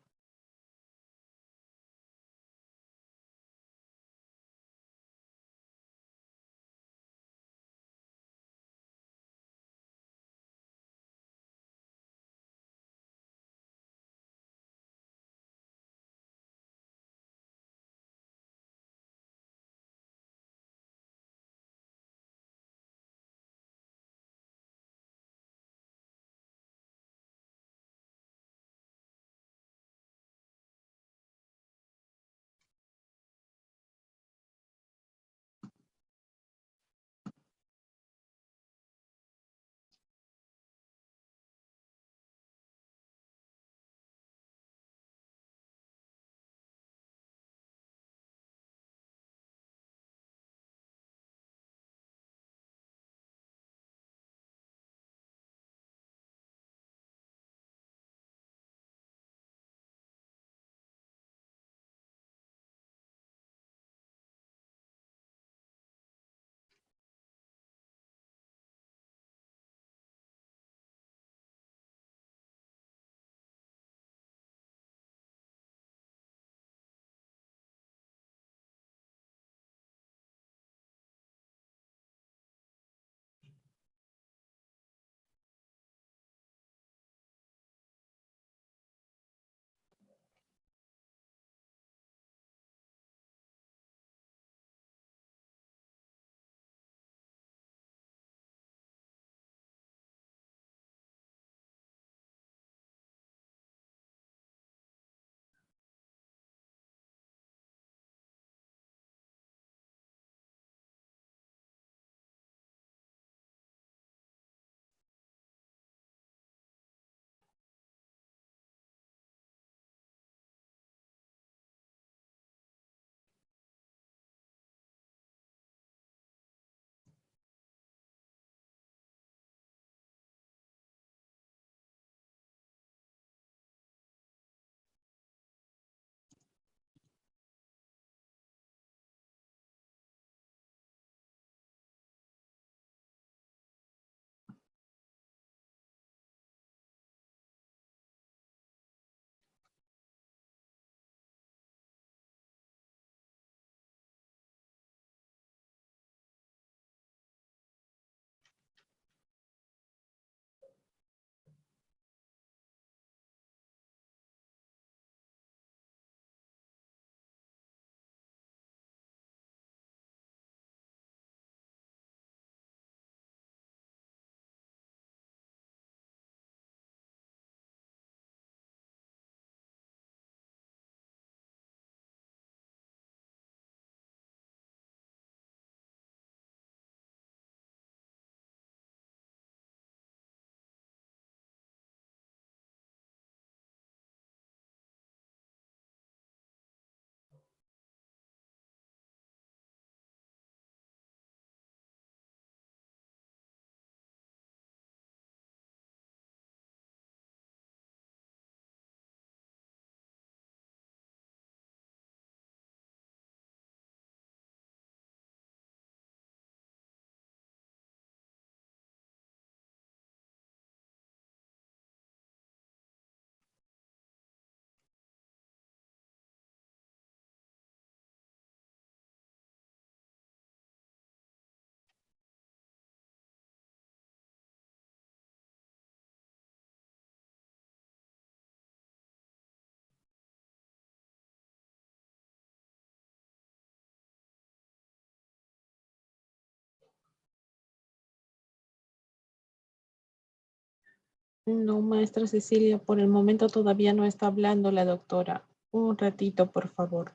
No, maestra Cecilia, por el momento todavía no está hablando la doctora. Un ratito, por favor.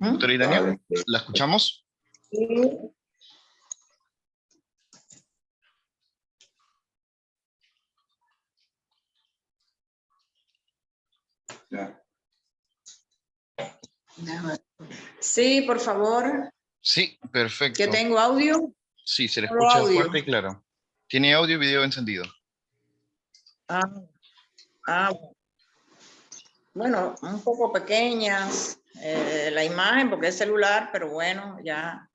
Doctora Irania, ¿la escuchamos? Sí. Sí, por favor. Sí, ¿Que perfecto. tengo audio? Sí, se le Solo escucha audio. fuerte y claro. Tiene audio y video encendido. Ah, bueno, un poco pequeñas la imagen porque es celular, pero bueno, ya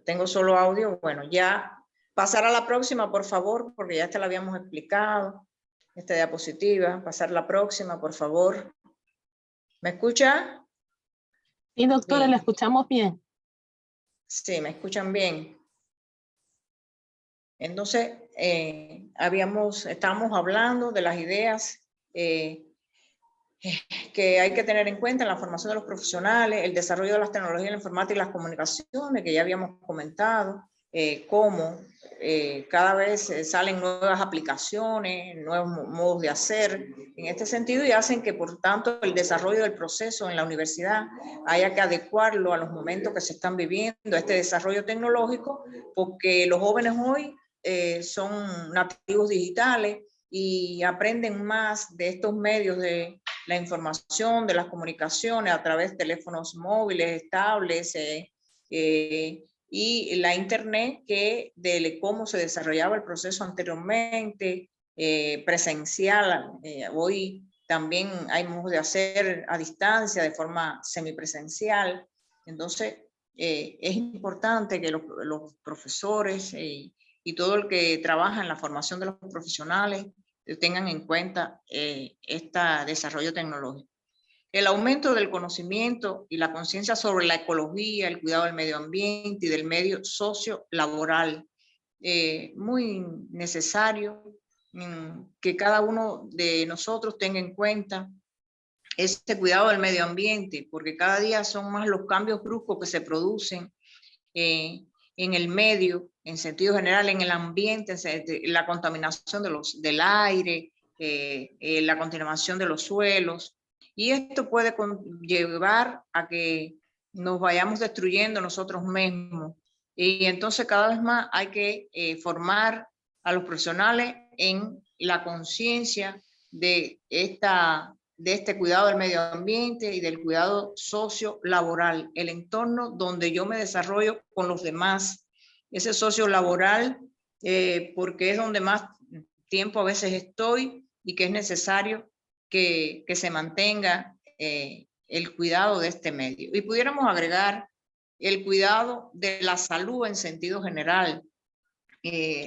tengo solo audio. Bueno, ya pasar a la próxima, por favor, porque ya te la habíamos explicado. Esta diapositiva, pasar la próxima, por favor. ¿Me escucha? Sí, doctora, Bien. la escuchamos bien. Sí, me escuchan bien. Entonces, estábamos hablando de las ideas que hay que tener en cuenta en la formación de los profesionales, el desarrollo de las tecnologías de la informática y las comunicaciones, que ya habíamos comentado, cómo cada vez salen nuevas aplicaciones, nuevos modos de hacer en este sentido y hacen que, por tanto, el desarrollo del proceso en la universidad haya que adecuarlo a los momentos que se están viviendo, a este desarrollo tecnológico, porque los jóvenes hoy son nativos digitales y aprenden más de estos medios de la información, de las comunicaciones a través de teléfonos móviles, tablets y la internet, que de cómo se desarrollaba el proceso anteriormente, presencial. Hoy también hay modos de hacer a distancia, de forma semipresencial. Entonces, es importante que los profesores y todo el que trabaja en la formación de los profesionales tengan en cuenta este desarrollo tecnológico. El aumento del conocimiento y la conciencia sobre la ecología, el cuidado del medio ambiente y del medio socio-laboral. Muy necesario que cada uno de nosotros tenga en cuenta este cuidado del medio ambiente, porque cada día son más los cambios bruscos que se producen en el medio, en sentido general, en el ambiente, la contaminación del aire, la contaminación de los suelos. Y esto puede llevar a que nos vayamos destruyendo nosotros mismos. Y entonces cada vez más hay que formar a los profesionales en la conciencia de este cuidado del medio ambiente y del cuidado socio-laboral, el entorno donde yo me desarrollo con los demás. Ese socio-laboral, porque es donde más tiempo a veces estoy y que es necesario que se mantenga el cuidado de este medio. Y pudiéramos agregar el cuidado de la salud en sentido general.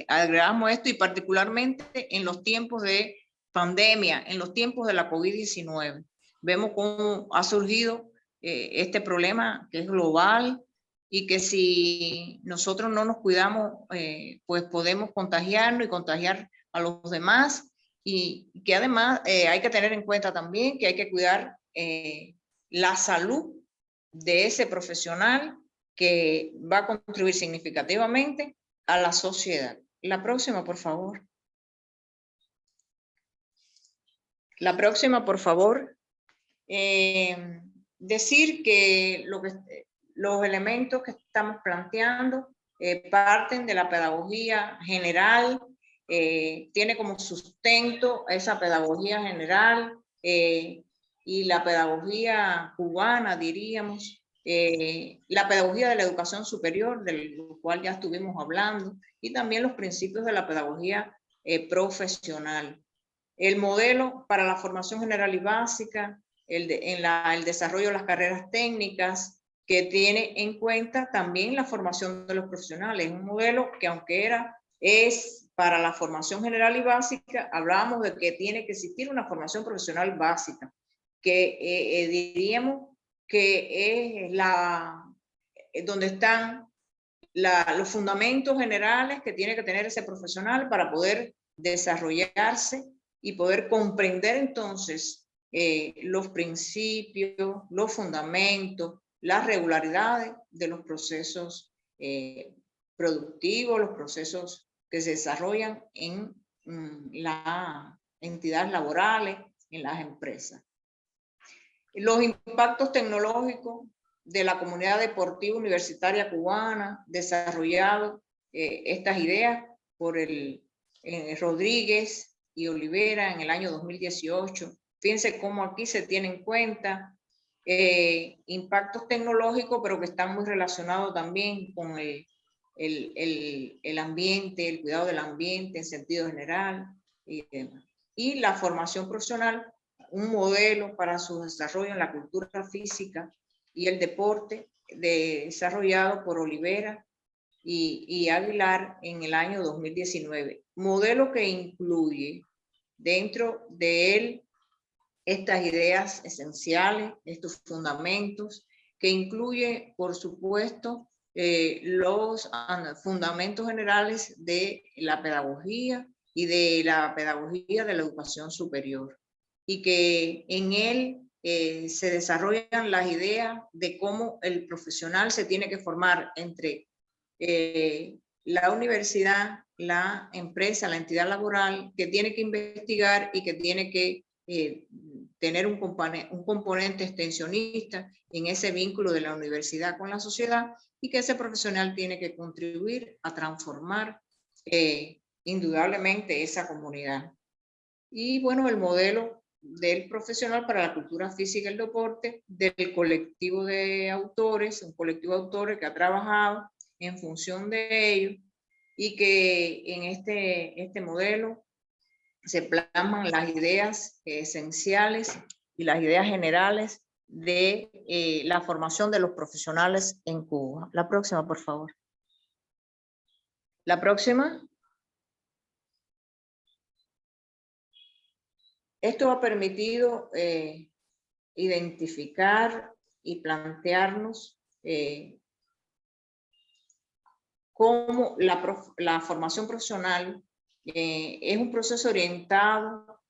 Agregamos esto y particularmente en los tiempos de pandemia, en los tiempos de la COVID-19. Vemos cómo ha surgido este problema que es global y que si nosotros no nos cuidamos, pues podemos contagiarnos y contagiar a los demás, y que además hay que tener en cuenta también que hay que cuidar la salud de ese profesional que va a contribuir significativamente a la sociedad. La próxima, por favor. La próxima, por favor. Decir que los elementos que estamos planteando parten de la pedagogía general, tiene como sustento esa pedagogía general y la pedagogía cubana, diríamos, la pedagogía de la educación superior, de lo cual ya estuvimos hablando, y también los principios de la pedagogía profesional. El modelo para la formación general y básica, el desarrollo de las carreras técnicas, que tiene en cuenta también la formación de los profesionales. Es un modelo que, aunque es para la formación general y básica, hablábamos de que tiene que existir una formación profesional básica, que diríamos que es donde están los fundamentos generales que tiene que tener ese profesional para poder desarrollarse y poder comprender entonces los principios, los fundamentos, las regularidades de los procesos productivos, los procesos que se desarrollan en las entidades laborales, en las empresas. Los impactos tecnológicos de la comunidad deportiva universitaria cubana, desarrollado estas ideas por Rodríguez y Olivera en el año 2018. Fíjense cómo aquí se tienen en cuenta impactos tecnológicos, pero que están muy relacionados también con el ambiente, el cuidado del ambiente en sentido general y demás. Y la formación profesional, un modelo para su desarrollo en la cultura física y el deporte, desarrollado por Olivera y Aguilar en el año 2019. Modelo que incluye dentro de él estas ideas esenciales, estos fundamentos, que incluye, por supuesto, los fundamentos generales de la pedagogía y de la pedagogía de la educación superior, y que en él se desarrollan las ideas de cómo el profesional se tiene que formar entre la universidad, la empresa, la entidad laboral, que tiene que investigar y que tiene que tener un componente extensionista en ese vínculo de la universidad con la sociedad, y que ese profesional tiene que contribuir a transformar indudablemente esa comunidad. Y bueno, el modelo del profesional para la cultura física y el deporte del colectivo de autores, un colectivo de autores que ha trabajado en función de ello, y que en este modelo se plasman las ideas esenciales y las ideas generales de la formación de los profesionales en Cuba. La próxima, por favor. La próxima. Esto ha permitido identificar y plantearnos cómo la formación profesional es un proceso orientado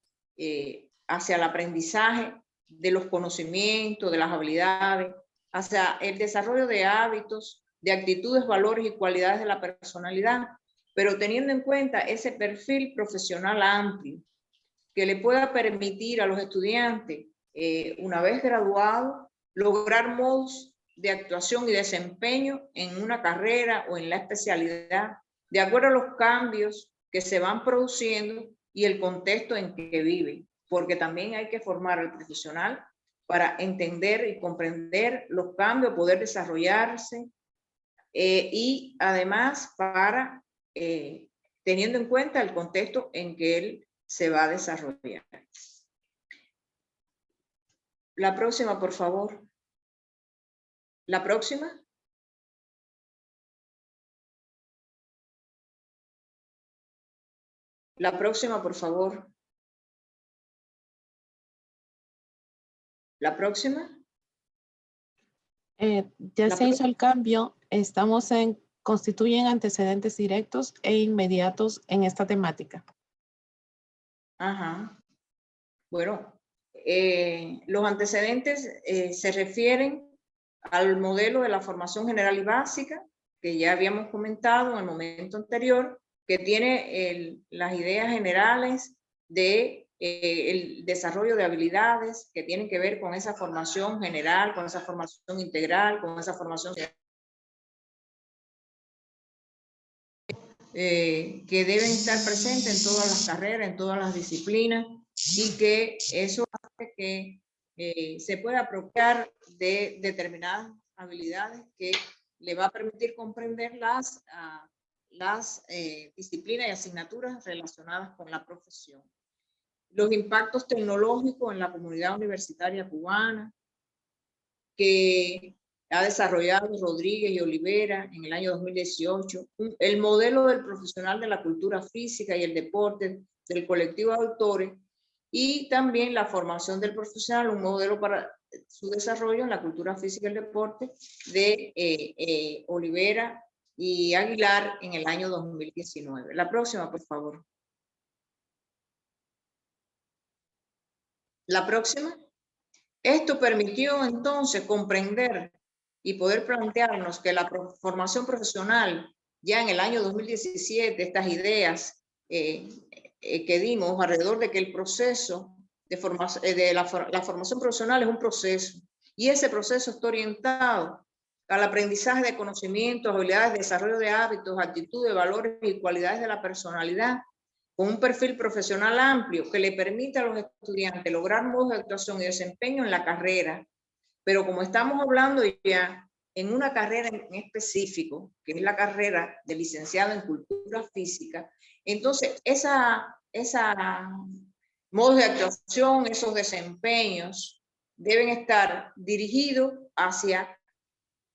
hacia el aprendizaje de los conocimientos, de las habilidades, hacia el desarrollo de hábitos, de actitudes, valores y cualidades de la personalidad, pero teniendo en cuenta ese perfil profesional amplio que le pueda permitir a los estudiantes, una vez graduados, lograr modos de actuación y desempeño en una carrera o en la especialidad, de acuerdo a los cambios que se van produciendo y el contexto en que viven, porque también hay que formar al profesional para entender y comprender los cambios, poder desarrollarse y además para teniendo en cuenta el contexto en que él se va a desarrollar. La próxima, por favor. La próxima. La próxima, por favor. La próxima. Ya se hizo el cambio. Estamos en constituyen antecedentes directos e inmediatos en esta temática. Ajá. Bueno, los antecedentes se refieren al modelo de la formación general y básica, que ya habíamos comentado en el momento anterior, que tiene las ideas generales de el desarrollo de habilidades que tienen que ver con esa formación general, con esa formación integral, con esa formación que deben estar presentes en todas las carreras, en todas las disciplinas, y que eso hace que se pueda apropiar de determinadas habilidades que le va a permitir comprender las disciplinas y asignaturas relacionadas con la profesión. Los impactos tecnológicos en la comunidad universitaria cubana que ha desarrollado Rodríguez y Olivera en el año 2018, el modelo del profesional de la cultura física y el deporte del colectivo de autores, y también la formación del profesional, un modelo para su desarrollo en la cultura física y el deporte de Olivera y Aguilar en el año 2019. La próxima, por favor. La próxima. Esto permitió entonces comprender y poder plantearnos que la formación profesional, ya en el año 2017, estas ideas que dimos alrededor de que el proceso de la formación profesional es un proceso, y ese proceso está orientado al aprendizaje de conocimientos, habilidades, desarrollo de hábitos, actitudes, valores y cualidades de la personalidad, con un perfil profesional amplio que le permita a los estudiantes lograr modos de actuación y desempeño en la carrera. Pero como estamos hablando ya en una carrera en específico, que es la carrera de licenciado en cultura física, entonces esa modos de actuación, esos desempeños deben estar dirigidos hacia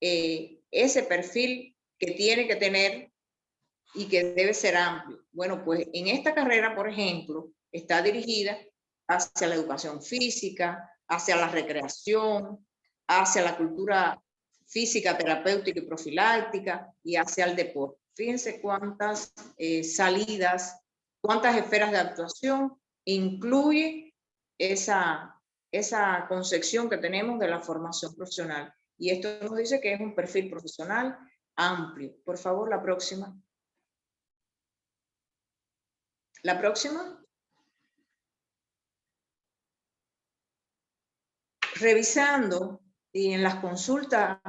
ese perfil que tiene que tener y que debe ser amplio. Bueno, pues en esta carrera, por ejemplo, está dirigida hacia la educación física, hacia la recreación, hacia la cultura física, terapéutica y profiláctica y hacia el deporte. Fíjense cuántas salidas, cuántas esferas de actuación incluye esa concepción que tenemos de la formación profesional. Y esto nos dice que es un perfil profesional amplio. Por favor, la próxima. La próxima. Revisando y en las consultas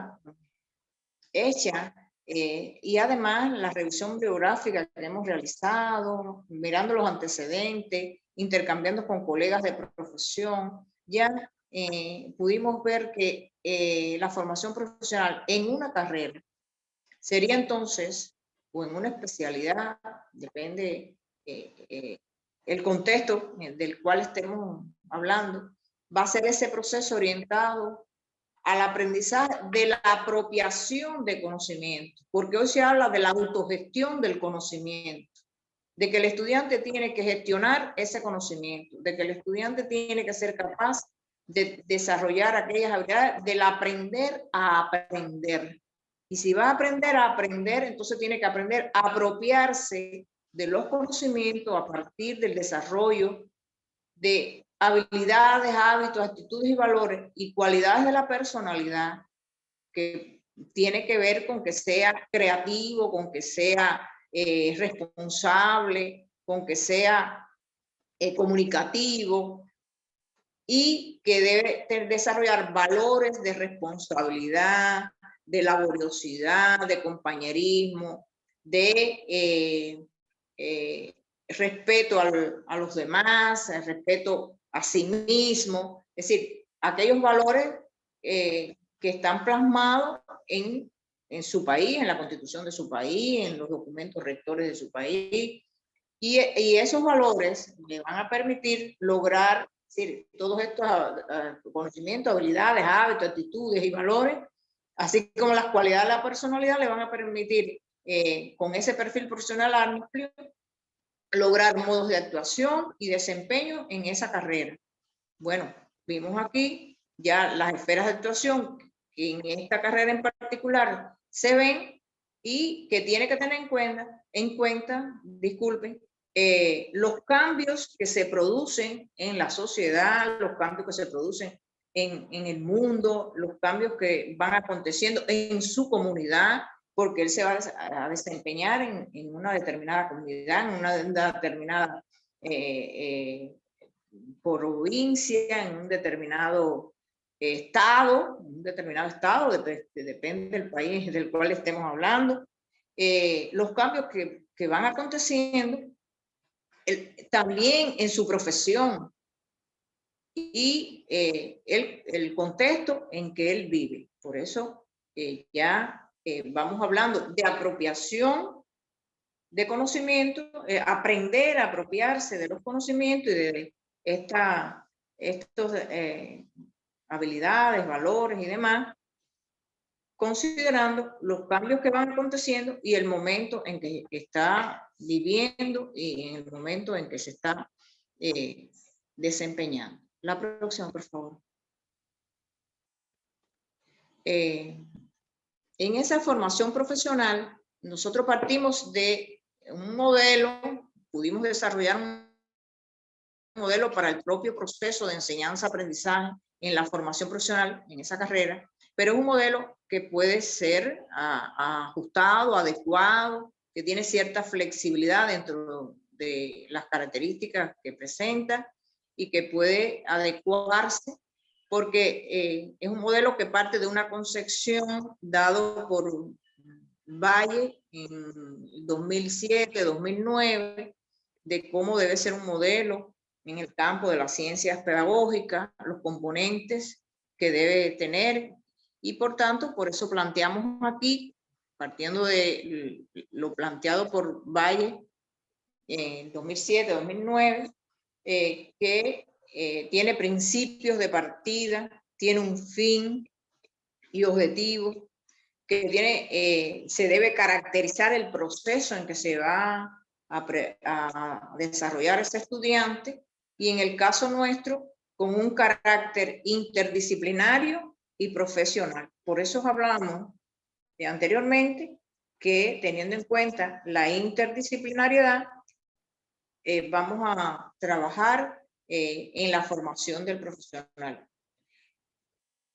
hechas y además la revisión biográfica que hemos realizado, mirando los antecedentes, intercambiando con colegas de profesión, ya pudimos ver que la formación profesional en una carrera sería entonces, o en una especialidad, depende el contexto del cual estemos hablando, va a ser ese proceso orientado al aprendizaje de la apropiación de conocimiento, porque hoy se habla de la autogestión del conocimiento, de que el estudiante tiene que gestionar ese conocimiento, de que el estudiante tiene que ser capaz de desarrollar aquellas habilidades del aprender a aprender. Y si va a aprender, entonces tiene que aprender a apropiarse de los conocimientos a partir del desarrollo de habilidades, hábitos, actitudes y valores y cualidades de la personalidad, que tiene que ver con que sea creativo, con que sea responsable, con que sea comunicativo, y que debe desarrollar valores de responsabilidad, de laboriosidad, de compañerismo, de respeto a los demás, respeto a sí mismo, es decir, aquellos valores que están plasmados en su país, en la constitución de su país, en los documentos rectores de su país, y esos valores le van a permitir lograr, es decir, todos estos conocimientos, habilidades, hábitos, actitudes y valores, así como las cualidades de la personalidad, le van a permitir con ese perfil profesional amplio lograr modos de actuación y desempeño en esa carrera. Bueno, vimos aquí ya las esferas de actuación que en esta carrera en particular se ven y que tiene que tener en cuenta, disculpen, los cambios que se producen en la sociedad, los cambios que se producen en el mundo, los cambios que van aconteciendo en su comunidad, porque él se va a desempeñar en una determinada comunidad, en una determinada provincia, en un determinado estado, depende del país del cual estemos hablando. Los cambios que van aconteciendo también en su profesión y el contexto en que él vive. Por eso ya vamos hablando de apropiación de conocimiento, aprender a apropiarse de los conocimientos y de estos habilidades, valores y demás, considerando los cambios que van aconteciendo y el momento en que está viviendo y en el momento en que se está desempeñando. La próxima, por favor. En esa formación profesional, nosotros partimos de un modelo, pudimos desarrollar un modelo para el propio proceso de enseñanza-aprendizaje en la formación profesional, en esa carrera, pero es un modelo que puede ser ajustado, adecuado, que tiene cierta flexibilidad dentro de las características que presenta y que puede adecuarse porque es un modelo que parte de una concepción dado por Valle en 2007, 2009, de cómo debe ser un modelo en el campo de las ciencias pedagógicas, los componentes que debe tener, y por tanto, por eso planteamos aquí, partiendo de lo planteado por Valle en 2007, 2009, que tiene principios de partida, tiene un fin y objetivos, que tiene, se debe caracterizar el proceso en que se va a desarrollar ese estudiante, y en el caso nuestro, con un carácter interdisciplinario y profesional. Por eso hablamos anteriormente que, teniendo en cuenta la interdisciplinariedad, vamos a trabajar en la formación del profesional.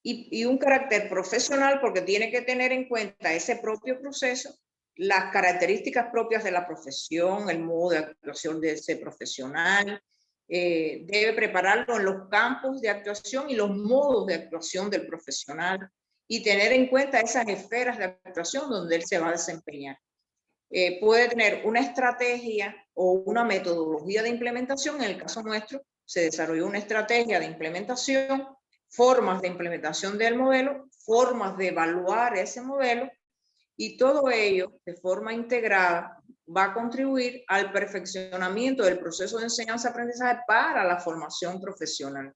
Y un carácter profesional porque tiene que tener en cuenta ese propio proceso, las características propias de la profesión, el modo de actuación de ese profesional, debe prepararlo en los campos de actuación y los modos de actuación del profesional y tener en cuenta esas esferas de actuación donde él se va a desempeñar. Puede tener una estrategia o una metodología de implementación. En el caso nuestro se desarrolló una estrategia de implementación, formas de implementación del modelo, formas de evaluar ese modelo, y todo ello de forma integrada va a contribuir al perfeccionamiento del proceso de enseñanza-aprendizaje para la formación profesional.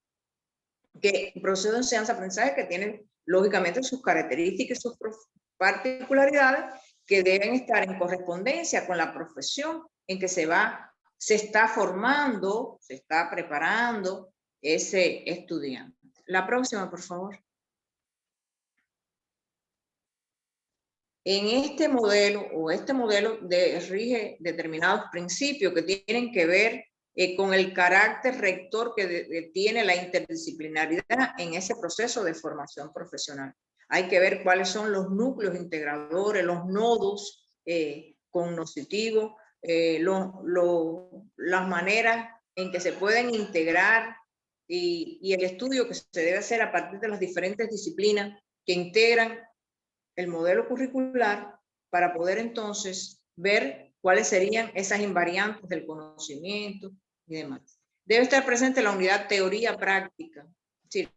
Que el proceso de enseñanza-aprendizaje que tiene lógicamente sus características y sus particularidades que deben estar en correspondencia con la profesión en que se está formando, se está preparando ese estudiante. La próxima, por favor. En este modelo rige determinados principios que tienen que ver con el carácter rector que tiene la interdisciplinaridad en ese proceso de formación profesional. Hay que ver cuáles son los núcleos integradores, los nodos cognitivos, las maneras en que se pueden integrar y el estudio que se debe hacer a partir de las diferentes disciplinas que integran el modelo curricular para poder entonces ver cuáles serían esas invariantes del conocimiento y demás. Debe estar presente la unidad teoría-práctica. Sí,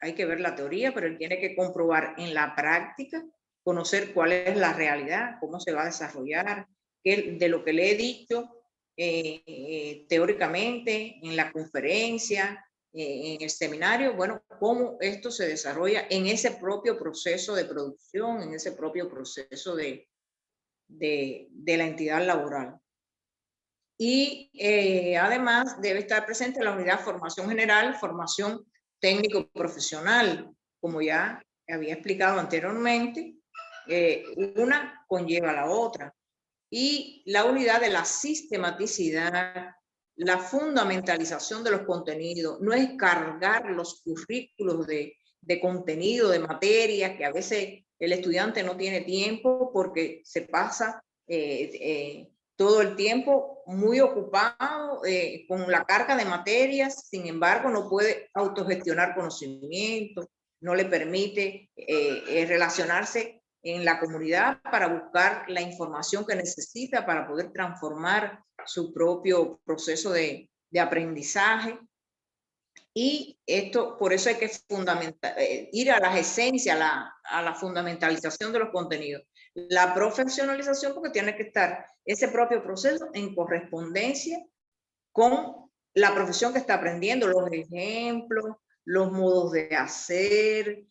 hay que ver la teoría, pero él tiene que comprobar en la práctica, conocer cuál es la realidad, cómo se va a desarrollar, de lo que le he dicho teóricamente en la conferencia, en el seminario, bueno, cómo esto se desarrolla en ese propio proceso de producción, en ese propio proceso de la entidad laboral. Y además debe estar presente la unidad formación general, formación técnico-profesional, como ya había explicado anteriormente, una conlleva a la otra. Y la unidad de la sistematicidad, la fundamentalización de los contenidos, no es cargar los currículos de contenido, de materia, que a veces el estudiante no tiene tiempo porque se pasa todo el tiempo muy ocupado con la carga de materias, sin embargo no puede autogestionar conocimiento, no le permite relacionarse en la comunidad para buscar la información que necesita para poder transformar su propio proceso de aprendizaje. Y esto, por eso hay que ir a las esencias, a la fundamentalización de los contenidos. La profesionalización, porque tiene que estar ese propio proceso en correspondencia con la profesión que está aprendiendo, los ejemplos, los modos de hacer,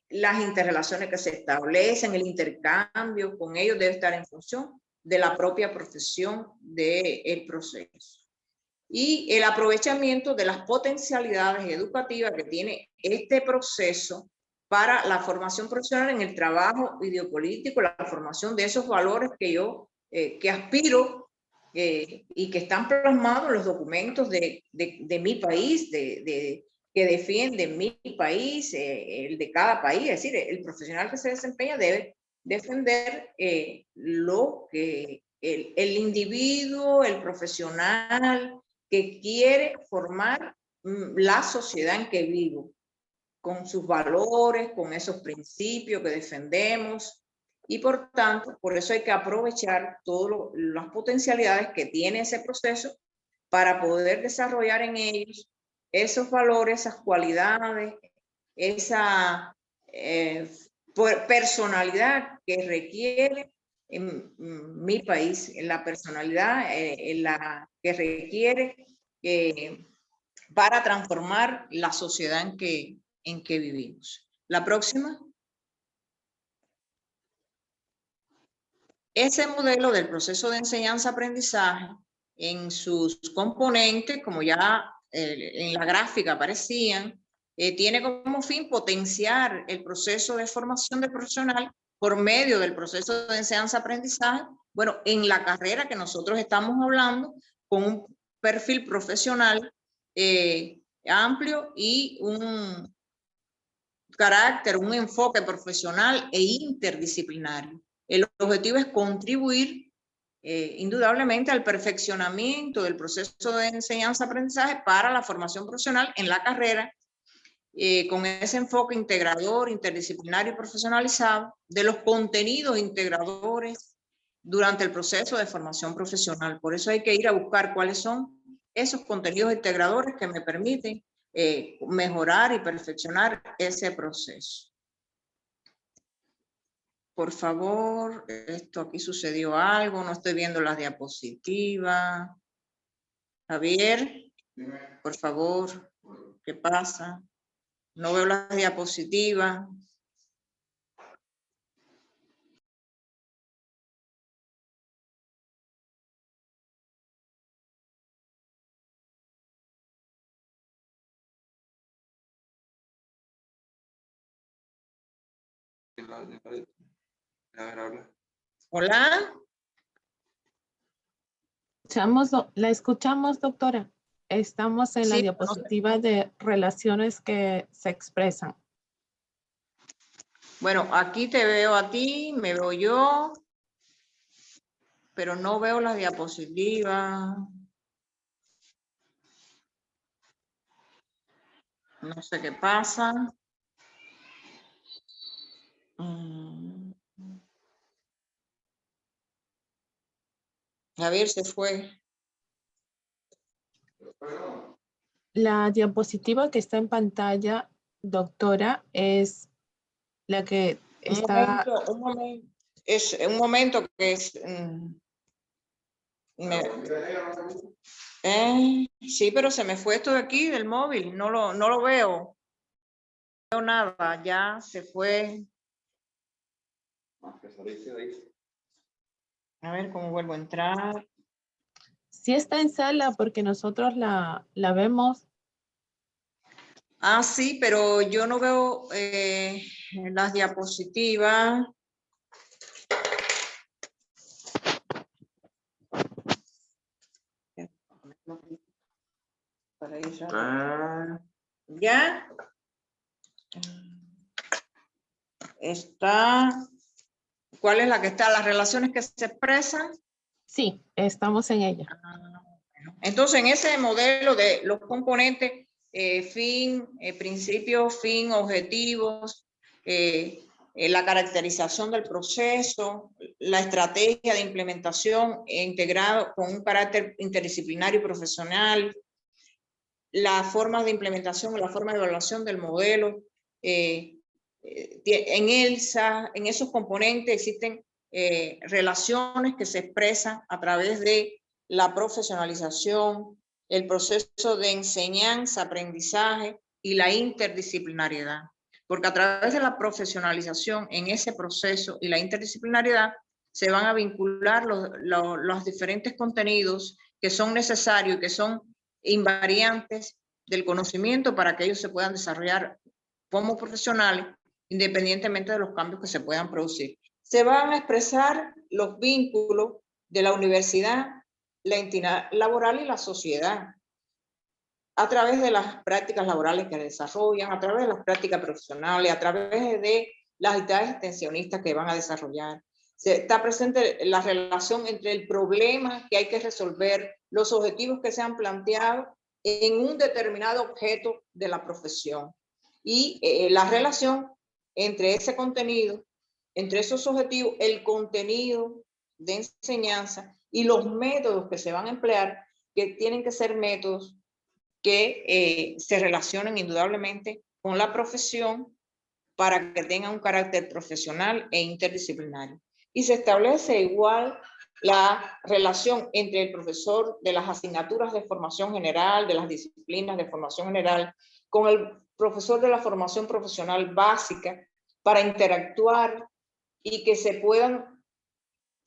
las interrelaciones que se establecen, el intercambio con ellos debe estar en función de la propia profesión del proceso. y el aprovechamiento de las potencialidades educativas que tiene este proceso para la formación profesional en el trabajo ideopolítico, la formación de esos valores que yo que aspiro y que están plasmados en los documentos de mi país, que defienden mi país, el de cada país. Es decir, el profesional que se desempeña debe defender lo que el individuo, el profesional que quiere formar la sociedad en que vivo, con sus valores, con esos principios que defendemos. Y por tanto, por eso hay que aprovechar todas las potencialidades que tiene ese proceso para poder desarrollar en ellos esos valores, esas cualidades, esa personalidad que requiere en mi país, la personalidad la que requiere para transformar la sociedad en que vivimos. La próxima. Ese modelo del proceso de enseñanza-aprendizaje en sus componentes, como ya en la gráfica aparecían, tiene como fin potenciar el proceso de formación del profesional por medio del proceso de enseñanza-aprendizaje, bueno, en la carrera que nosotros estamos hablando, con un perfil profesional amplio y un carácter, un enfoque profesional e interdisciplinario. El objetivo es contribuir indudablemente al perfeccionamiento del proceso de enseñanza-aprendizaje para la formación profesional en la carrera, con ese enfoque integrador, interdisciplinario y profesionalizado de los contenidos integradores durante el proceso de formación profesional. Por eso hay que ir a buscar cuáles son esos contenidos integradores que me permiten mejorar y perfeccionar ese proceso. Por favor, esto aquí sucedió algo, no estoy viendo las diapositivas. Javier, por favor, ¿qué pasa? No veo las diapositivas. Hola. La escuchamos, doctora. Estamos en la diapositiva de relaciones que se expresan. Bueno, aquí te veo a ti, me veo yo, pero no veo las diapositivas. No sé qué pasa. Javier se fue. La diapositiva que está en pantalla, doctora, es la que está... Un momento, es un momento que es... sí, pero se me fue esto de aquí, del móvil, no lo veo. No veo nada, ya se fue. A ver cómo vuelvo a entrar. Sí está en sala porque nosotros la vemos. Ah, sí, pero yo no veo las diapositivas. ¿Ya? Está. ¿Cuál es la que está? ¿Las relaciones que se expresan? Sí, estamos en ella. Entonces, en ese modelo de los componentes, fin, principios, fin, objetivos, la caracterización del proceso, la estrategia de implementación integrado con un carácter interdisciplinario y profesional, las formas de implementación, la forma de evaluación del modelo. En esos componentes existen relaciones que se expresan a través de la profesionalización, el proceso de enseñanza, aprendizaje y la interdisciplinariedad. Porque a través de la profesionalización en ese proceso y la interdisciplinariedad se van a vincular los diferentes contenidos que son necesarios y que son invariantes del conocimiento para que ellos se puedan desarrollar como profesionales independientemente de los cambios que se puedan producir. Se van a expresar los vínculos de la universidad, la entidad laboral y la sociedad a través de las prácticas laborales que desarrollan, a través de las prácticas profesionales, a través de las actividades extensionistas que van a desarrollar. Está presente la relación entre el problema que hay que resolver, los objetivos que se han planteado en un determinado objeto de la profesión y la relación entre ese contenido, entre esos objetivos, el contenido de enseñanza y los métodos que se van a emplear, que tienen que ser métodos que se relacionen indudablemente con la profesión para que tengan un carácter profesional e interdisciplinario. Y se establece igual la relación entre el profesor de las asignaturas de formación general, de las disciplinas de formación general, con el profesor de la formación profesional básica para interactuar y que se puedan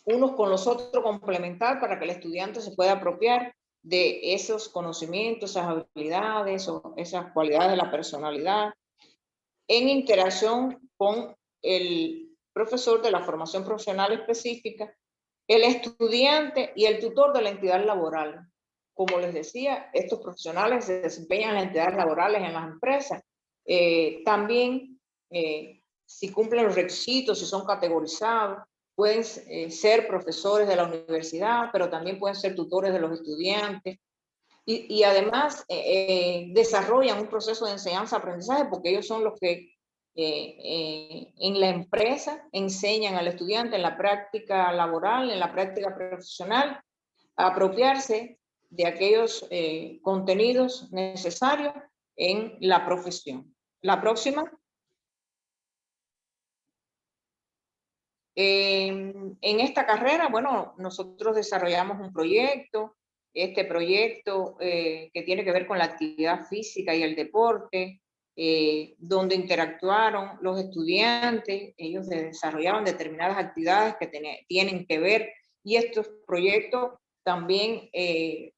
unos con los otros complementar para que el estudiante se pueda apropiar de esos conocimientos, esas habilidades o esas cualidades de la personalidad en interacción con el profesor de la formación profesional específica, el estudiante y el tutor de la entidad laboral. Como les decía, estos profesionales se desempeñan en las entidades laborales en las empresas. También, si cumplen los requisitos, si son categorizados, pueden ser profesores de la universidad, pero también pueden ser tutores de los estudiantes. Y además desarrollan un proceso de enseñanza-aprendizaje porque ellos son los que en la empresa enseñan al estudiante en la práctica laboral, en la práctica profesional, a apropiarse de aquellos contenidos necesarios en la profesión. La próxima. En esta carrera, bueno, nosotros desarrollamos un proyecto, este proyecto que tiene que ver con la actividad física y el deporte, donde interactuaron los estudiantes, ellos desarrollaban determinadas actividades que tienen que ver, y estos proyectos también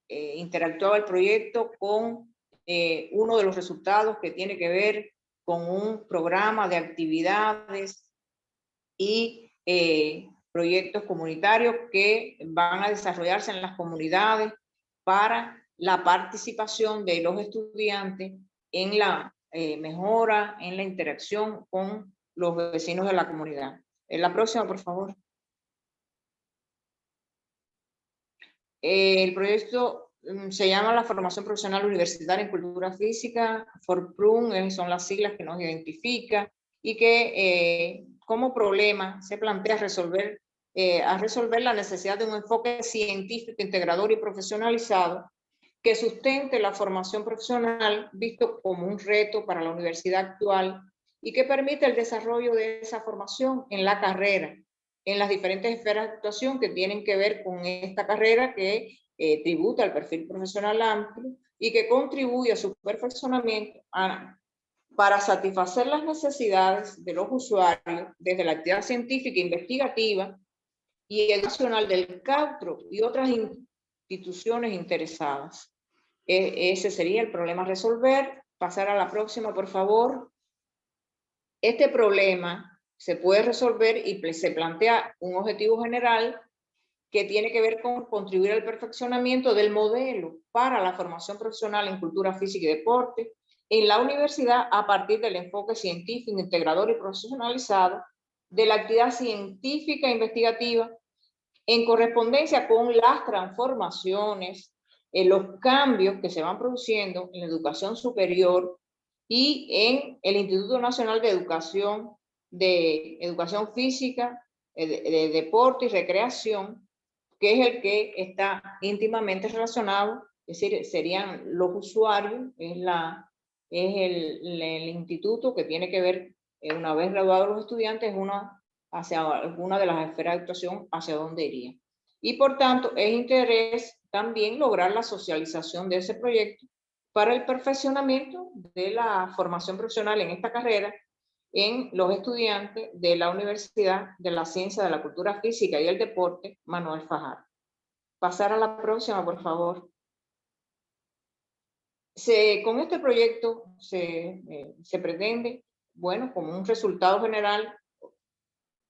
interactuaba el proyecto con uno de los resultados que tiene que ver con un programa de actividades y proyectos comunitarios que van a desarrollarse en las comunidades para la participación de los estudiantes en la mejora, en la interacción con los vecinos de la comunidad. La próxima, por favor. El proyecto se llama la Formación Profesional Universitaria en Cultura Física, FORPRUN, son las siglas que nos identifican, y que como problema se plantea resolver la necesidad de un enfoque científico, integrador y profesionalizado que sustente la formación profesional visto como un reto para la universidad actual y que permita el desarrollo de esa formación en la carrera, en las diferentes esferas de actuación que tienen que ver con esta carrera que tributa al perfil profesional amplio y que contribuye a su perfeccionamiento para satisfacer las necesidades de los usuarios desde la actividad científica, investigativa y educacional del CAUTRO y otras instituciones interesadas. Ese sería el problema a resolver. Pasar a la próxima, por favor. Este problema se puede resolver y se plantea un objetivo general que tiene que ver con contribuir al perfeccionamiento del modelo para la formación profesional en cultura física y deporte en la universidad a partir del enfoque científico, integrador y profesionalizado de la actividad científica e investigativa en correspondencia con las transformaciones, los cambios que se van produciendo en la educación superior y en el Instituto Nacional de Educación Física, de Deporte y Recreación, que es el que está íntimamente relacionado, es decir, serían los usuarios, es el instituto que tiene que ver, una vez graduados los estudiantes, hacia alguna de las esferas de actuación, hacia dónde iría. Y por tanto, es interés también lograr la socialización de ese proyecto para el perfeccionamiento de la formación profesional en esta carrera en los estudiantes de la Universidad de la Ciencia de la Cultura Física y el Deporte, Manuel Fajardo. Pasar a la próxima, por favor. Con este proyecto se pretende, bueno, como un resultado general,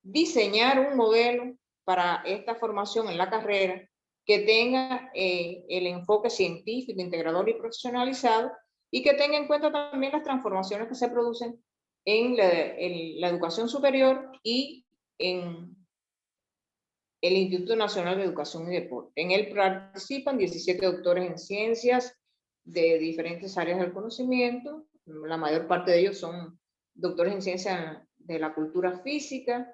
diseñar un modelo para esta formación en la carrera que tenga el enfoque científico, integrador y profesionalizado, y que tenga en cuenta también las transformaciones que se producen en la educación superior y en el Instituto Nacional de Educación y Deporte. En él participan 17 doctores en ciencias de diferentes áreas del conocimiento. La mayor parte de ellos son doctores en ciencias de la cultura física.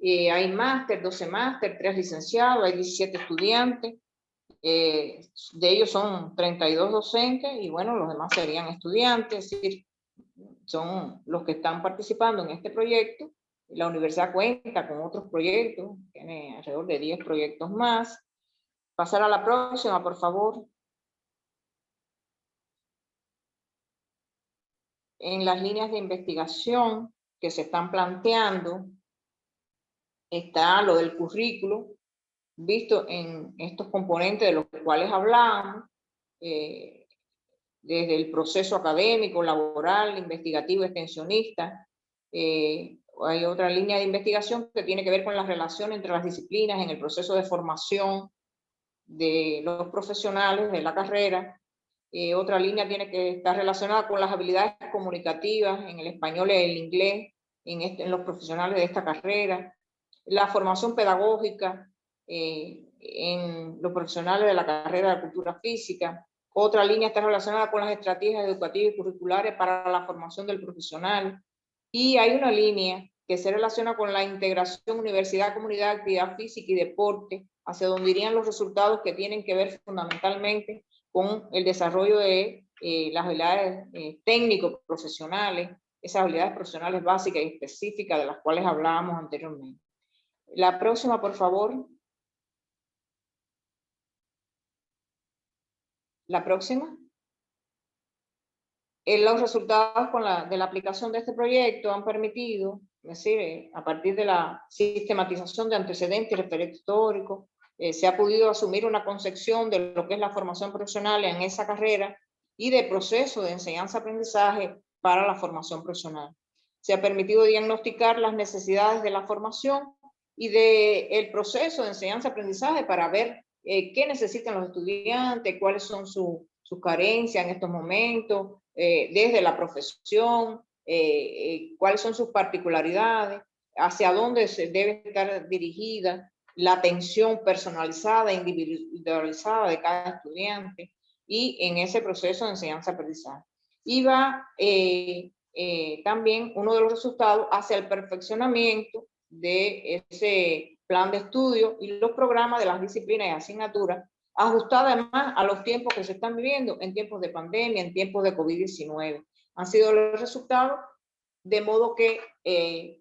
Hay máster, 12 máster, 3 licenciados, hay 17 estudiantes. De ellos son 32 docentes y bueno, los demás serían estudiantes, es decir, son los que están participando en este proyecto. La universidad cuenta con otros proyectos, tiene alrededor de 10 proyectos más. Pasar a la próxima, por favor. En las líneas de investigación que se están planteando, está lo del currículo, visto en estos componentes de los cuales hablamos, desde el proceso académico, laboral, investigativo, extensionista. Hay otra línea de investigación que tiene que ver con la relación entre las disciplinas en el proceso de formación de los profesionales de la carrera. Otra línea tiene que estar relacionada con las habilidades comunicativas en el español y el inglés en los profesionales de esta carrera. La formación pedagógica en los profesionales de la carrera de cultura física. Otra línea está relacionada con las estrategias educativas y curriculares para la formación del profesional. Y hay una línea que se relaciona con la integración universidad, comunidad, actividad física y deporte, hacia donde irían los resultados que tienen que ver fundamentalmente con el desarrollo de las habilidades técnico-profesionales, esas habilidades profesionales básicas y específicas de las cuales hablábamos anteriormente. La próxima, por favor. La próxima. Los resultados de la aplicación de este proyecto han permitido, es decir, a partir de la sistematización de antecedentes y referentes históricos, se ha podido asumir una concepción de lo que es la formación profesional en esa carrera y de proceso de enseñanza-aprendizaje para la formación profesional. Se ha permitido diagnosticar las necesidades de la formación y del proceso de enseñanza-aprendizaje para ver qué necesitan los estudiantes, cuáles son sus carencias en estos momentos, desde la profesión, cuáles son sus particularidades, hacia dónde se debe estar dirigida la atención personalizada, individualizada de cada estudiante y en ese proceso de enseñanza-aprendizaje. Y va también uno de los resultados hacia el perfeccionamiento de ese plan de estudio y los programas de las disciplinas y asignaturas, ajustada además a los tiempos que se están viviendo, en tiempos de pandemia, en tiempos de COVID-19. Han sido los resultados, de modo que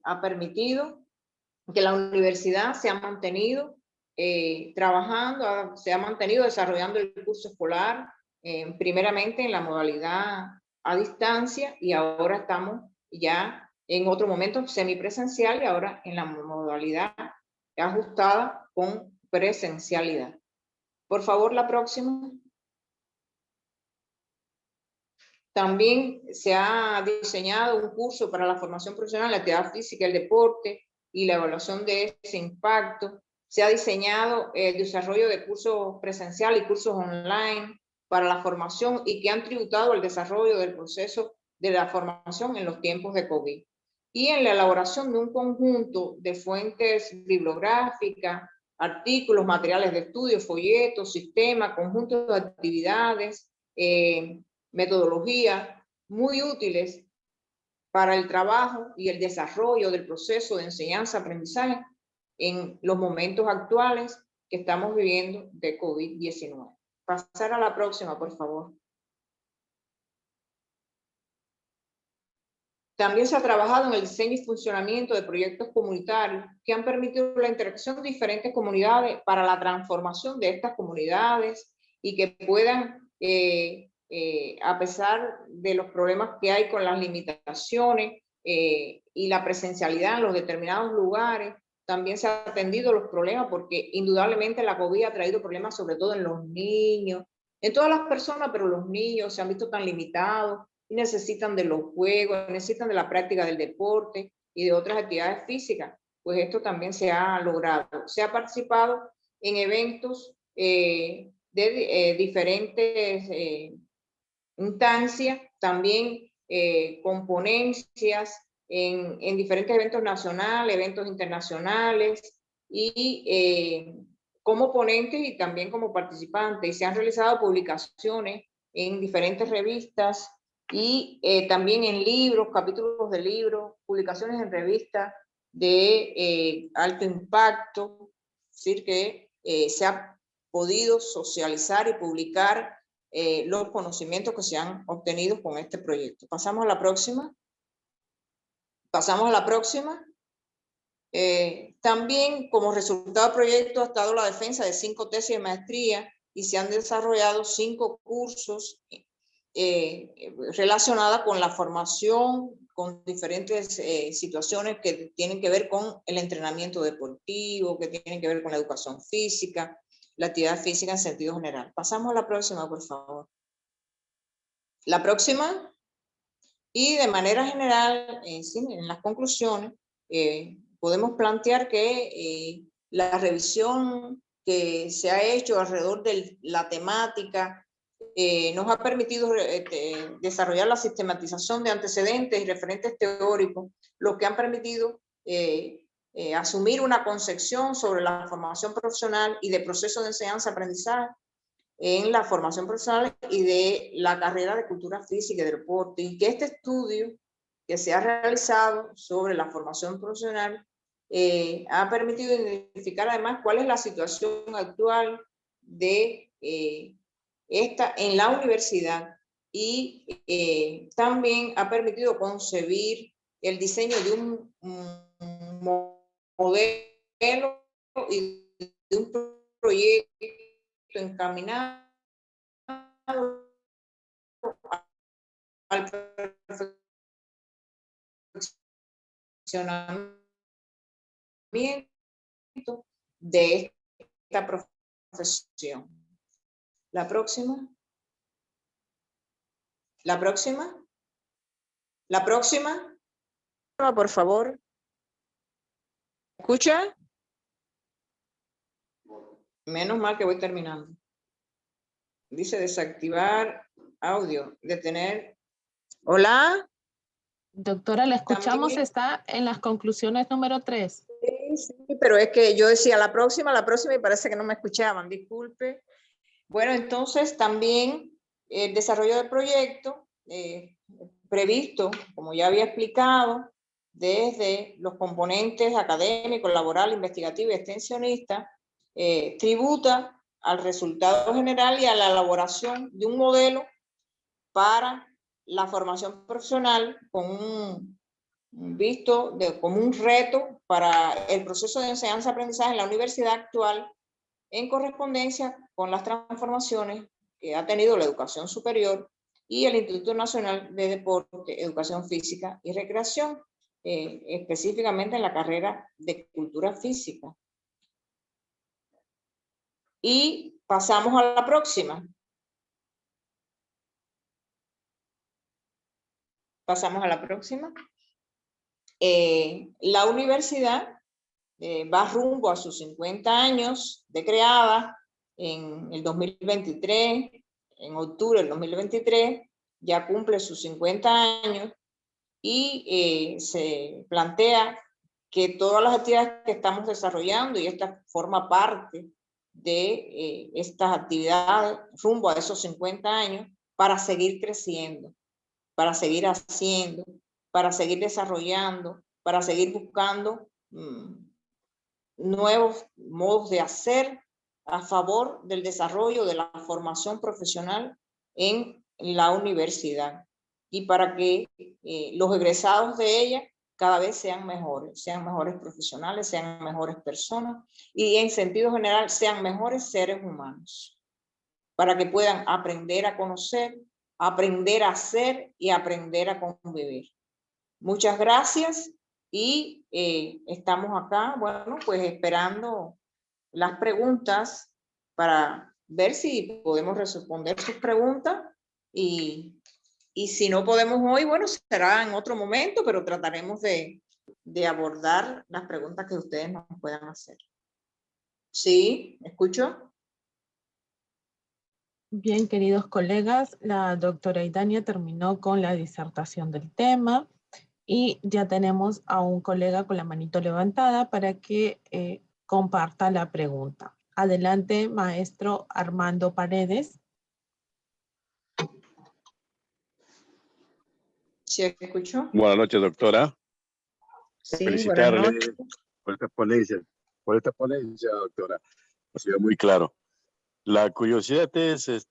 ha permitido que la universidad se ha mantenido trabajando, se ha mantenido desarrollando el curso escolar, primeramente en la modalidad a distancia, y ahora estamos ya en otro momento semipresencial y ahora en la modalidad ajustada con presencialidad. Por favor, la próxima. También se ha diseñado un curso para la formación profesional, la actividad física, el deporte y la evaluación de ese impacto. Se ha diseñado el desarrollo de cursos presenciales y cursos online para la formación y que han tributado el desarrollo del proceso de la formación en los tiempos de COVID. Y en la elaboración de un conjunto de fuentes bibliográficas, artículos, materiales de estudio, folletos, sistemas, conjuntos de actividades, metodologías muy útiles para el trabajo y el desarrollo del proceso de enseñanza-aprendizaje en los momentos actuales que estamos viviendo de COVID-19. Pasar a la próxima, por favor. También se ha trabajado en el diseño y funcionamiento de proyectos comunitarios que han permitido la interacción de diferentes comunidades para la transformación de estas comunidades y que puedan, a pesar de los problemas que hay con las limitaciones y la presencialidad en los determinados lugares, también se han atendido los problemas porque indudablemente la COVID ha traído problemas sobre todo en los niños, en todas las personas, pero los niños se han visto tan limitados y necesitan de los juegos, necesitan de la práctica del deporte y de otras actividades físicas. Pues esto también se ha logrado. Se ha participado en eventos de diferentes instancias, también con ponencias en diferentes eventos nacionales, eventos internacionales y como ponentes y también como participantes. Y se han realizado publicaciones en diferentes revistas y también en libros, capítulos de libros, publicaciones en revistas de alto impacto, es decir, que se ha podido socializar y publicar los conocimientos que se han obtenido con este proyecto. Pasamos a la próxima. Pasamos a la próxima. También como resultado del proyecto ha estado la defensa de 5 tesis de maestría y se han desarrollado 5 cursos relacionadas con la formación, con diferentes situaciones que tienen que ver con el entrenamiento deportivo, que tienen que ver con la educación física, la actividad física en sentido general. Pasamos a la próxima, por favor. La próxima. Y de manera general, en las conclusiones, podemos plantear que la revisión que se ha hecho alrededor de la temática nos ha permitido desarrollar la sistematización de antecedentes y referentes teóricos, lo que han permitido asumir una concepción sobre la formación profesional y de procesos de enseñanza-aprendizaje en la formación profesional y de la carrera de cultura física y de deporte, y que este estudio que se ha realizado sobre la formación profesional ha permitido identificar además cuál es la situación actual de esta en la universidad y también ha permitido concebir el diseño de un modelo y de un proyecto encaminado al perfeccionamiento de esta profesión. La próxima. La próxima. La próxima. Por favor. ¿Escucha? Menos mal que voy terminando. Dice desactivar audio, detener. Hola. Doctora, la escuchamos, También, está en las conclusiones número 3. sí, pero es que yo decía la próxima y parece que no me escuchaban, disculpe. Bueno, entonces también el desarrollo del proyecto previsto, como ya había explicado, desde los componentes académicos, laboral, investigativo y extensionista, tributa al resultado general y a la elaboración de un modelo para la formación profesional con como un reto para el proceso de enseñanza-aprendizaje en la universidad actual en correspondencia con las transformaciones que ha tenido la educación superior y el Instituto Nacional de Deporte, Educación Física y Recreación, específicamente en la carrera de Cultura Física. Y pasamos a la próxima. Pasamos a la próxima. La universidad va rumbo a sus 50 años de creada en el 2023, en octubre del 2023, ya cumple sus 50 años y se plantea que todas las actividades que estamos desarrollando, y esta forma parte de estas actividades rumbo a esos 50 años, para seguir creciendo, para seguir haciendo, para seguir desarrollando, para seguir buscando nuevos modos de hacer a favor del desarrollo de la formación profesional en la universidad y para que los egresados de ella cada vez sean mejores profesionales, sean mejores personas y en sentido general sean mejores seres humanos, para que puedan aprender a conocer, aprender a hacer y aprender a convivir. Muchas gracias y estamos acá, bueno, pues esperando las preguntas para ver si podemos responder sus preguntas y si no podemos hoy, bueno, será en otro momento, pero trataremos de abordar las preguntas que ustedes nos puedan hacer. ¿Sí? ¿Me escucho? Bien, queridos colegas, la doctora Idania terminó con la disertación del tema y ya tenemos a un colega con la manito levantada para que comparta la pregunta. Adelante, maestro Armando Paredes. ¿Sí escucho? Buenas noches, doctora. Sí, Felicitarle buenas noches. por esta ponencia, doctora. Ha sido muy claro. La curiosidad es,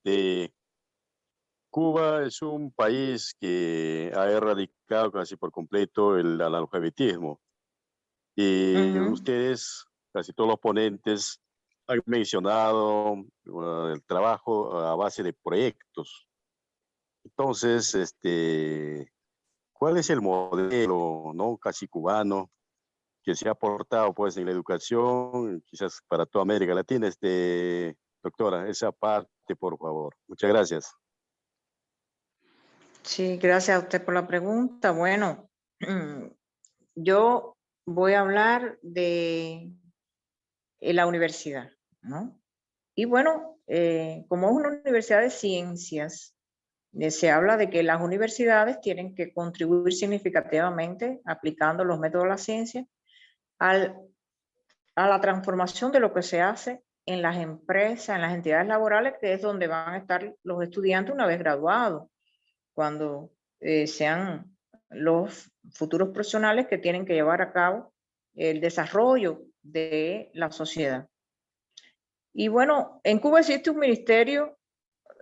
Cuba es un país que ha erradicado casi por completo el analfabetismo. Y ustedes, casi todos los ponentes, han mencionado el trabajo a base de proyectos. Entonces, ¿cuál es el modelo, no, casi cubano, que se ha aportado pues en la educación, quizás para toda América Latina? Doctora, esa parte, por favor. Muchas gracias. Sí, gracias a usted por la pregunta. Bueno, yo voy a hablar de la universidad, ¿no? Y bueno, como es una universidad de ciencias, se habla de que las universidades tienen que contribuir significativamente aplicando los métodos de la ciencia a la transformación de lo que se hace en las empresas, en las entidades laborales, que es donde van a estar los estudiantes una vez graduados, cuando sean los futuros profesionales que tienen que llevar a cabo el desarrollo de la sociedad. Y bueno, en Cuba existe un ministerio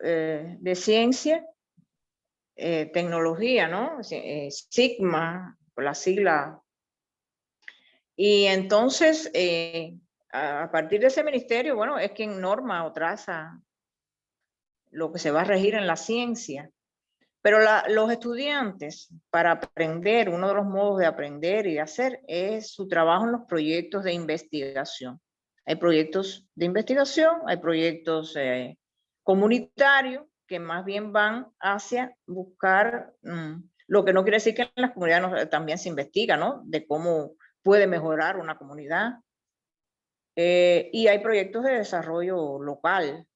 de ciencia, tecnología, ¿no? SIGMA, por la sigla. Y entonces, a partir de ese ministerio, bueno, es quien norma o traza lo que se va a regir en la ciencia. Pero los estudiantes, para aprender, uno de los modos de aprender y de hacer es su trabajo en los proyectos de investigación. Hay proyectos de investigación, hay proyectos comunitarios que más bien van hacia buscar, lo que no quiere decir que en las comunidades también se investiga, ¿no? De cómo puede mejorar una comunidad. Y hay proyectos de desarrollo local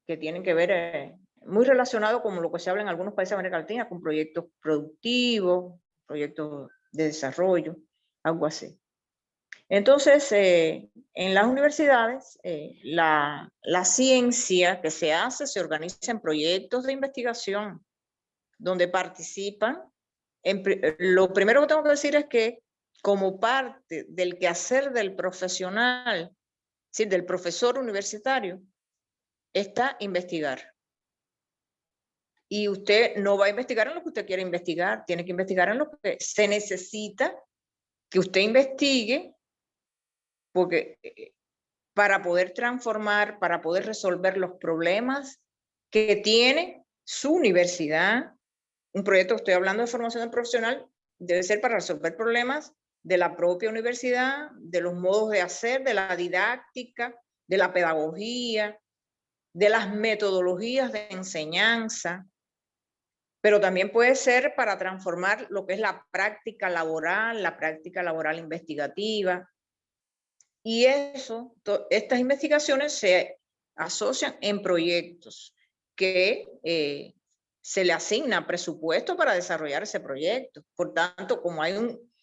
que tienen que ver muy relacionado con lo que se habla en algunos países de América Latina, con proyectos productivos, proyectos de desarrollo, algo así. Entonces, en las universidades, la ciencia que se hace se organiza en proyectos de investigación donde participan. Lo primero que tengo que decir es que como parte del quehacer del profesional, es decir, del profesor universitario, está investigar. Y usted no va a investigar en lo que usted quiere investigar, tiene que investigar en lo que se necesita que usted investigue, porque para poder transformar, para poder resolver los problemas que tiene su universidad, un proyecto que estoy hablando de formación profesional, debe ser para resolver problemas de la propia universidad, de los modos de hacer, de la didáctica, de la pedagogía, de las metodologías de enseñanza, pero también puede ser para transformar lo que es la práctica laboral investigativa. Y eso, estas investigaciones se asocian en proyectos que se le asigna presupuesto para desarrollar ese proyecto. Por tanto, como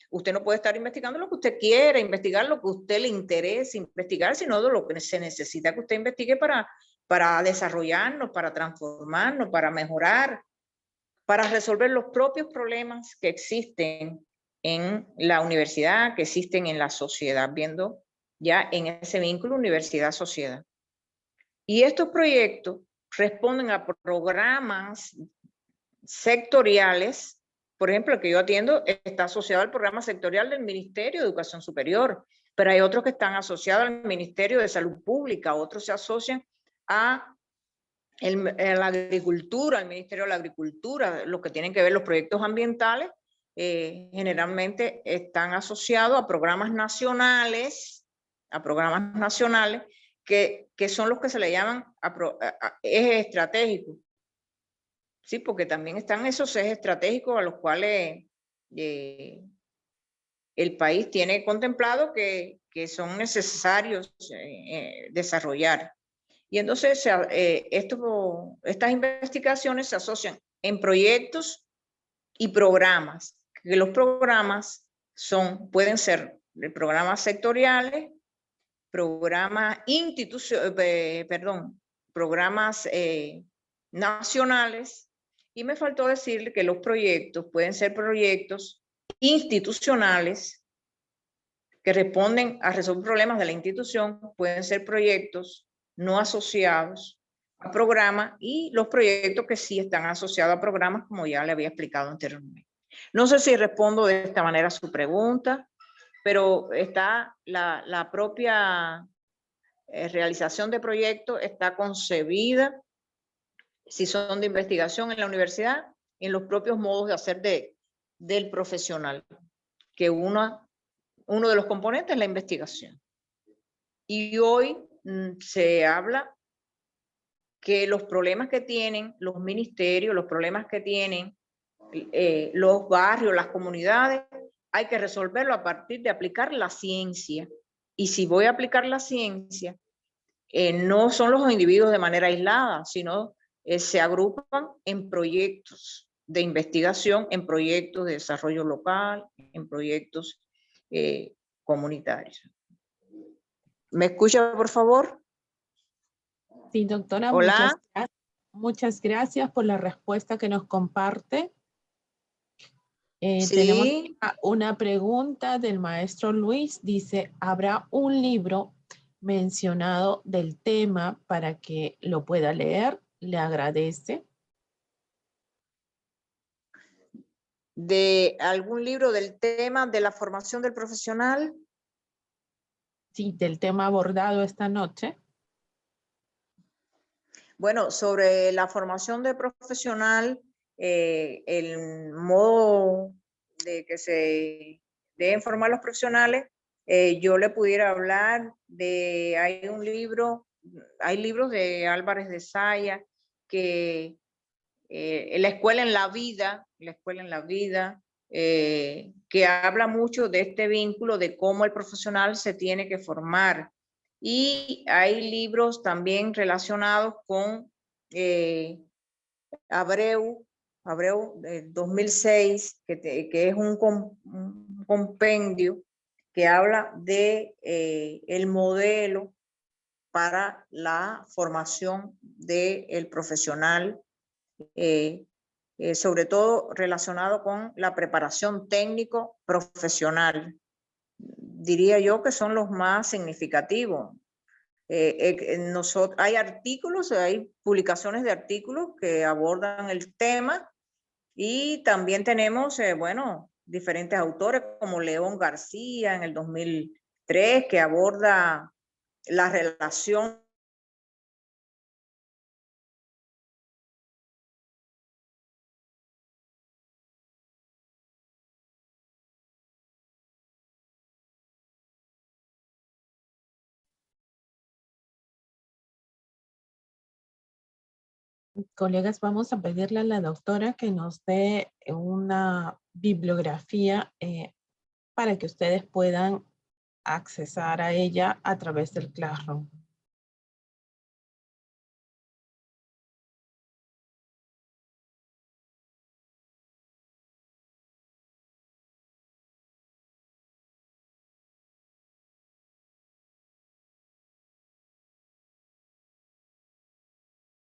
usted no puede estar investigando lo que usted quiere, investigar lo que a usted le interesa investigar, sino de lo que se necesita que usted investigue para desarrollarnos, para transformarnos, para mejorar, para resolver los propios problemas que existen en la universidad, que existen en la sociedad, viendo ya en ese vínculo universidad-sociedad. Y estos proyectos responden a programas sectoriales. Por ejemplo, el que yo atiendo está asociado al programa sectorial del Ministerio de Educación Superior, pero hay otros que están asociados al Ministerio de Salud Pública, otros se asocian a la agricultura, al Ministerio de la Agricultura, los que tienen que ver los proyectos ambientales, generalmente están asociados a programas nacionales que son los que se le llaman ejes estratégicos. Sí, porque también están esos ejes estratégicos a los cuales el país tiene contemplado que son necesarios desarrollar. Y entonces estas investigaciones se asocian en proyectos y programas, que los programas pueden ser programas sectoriales, programas programas nacionales, y me faltó decirle que los proyectos pueden ser proyectos institucionales que responden a resolver problemas de la institución, pueden ser proyectos no asociados a programas y los proyectos que sí están asociados a programas, como ya le había explicado anteriormente. No sé si respondo de esta manera a su pregunta, pero está la propia realización de proyectos está concebida, si son de investigación en la universidad, en los propios modos de hacer del profesional, que uno de los componentes es la investigación. Y hoy se habla que los problemas que tienen los ministerios, los problemas que tienen los barrios, las comunidades, hay que resolverlo a partir de aplicar la ciencia. Y si voy a aplicar la ciencia, no son los individuos de manera aislada, sino se agrupan en proyectos de investigación, en proyectos de desarrollo local, en proyectos comunitarios. ¿Me escucha, por favor? Sí, doctora. Hola. Muchas gracias por la respuesta que nos comparte. Sí. Tenemos una pregunta del maestro Luis. Dice, ¿habrá un libro mencionado del tema para que lo pueda leer? Le agradece. ¿De algún libro del tema de la formación del profesional? Sí, del tema abordado esta noche. Bueno, sobre la formación de profesional, el modo de que se deben formar los profesionales, yo le pudiera hablar de, hay libros de Álvarez de Saya, que la escuela en la vida, que habla mucho de este vínculo, de cómo el profesional se tiene que formar. Y hay libros también relacionados con Abreu, 2006, que es un compendio que habla de el modelo para la formación del profesional, sobre todo relacionado con la preparación técnico profesional. Diría yo que son los más significativos. Hay artículos, hay publicaciones de artículos que abordan el tema, y también tenemos, diferentes autores como León García en el 2003, que aborda la relación Colegas, vamos a pedirle a la doctora que nos dé una bibliografía para que ustedes puedan accesar a ella a través del Classroom.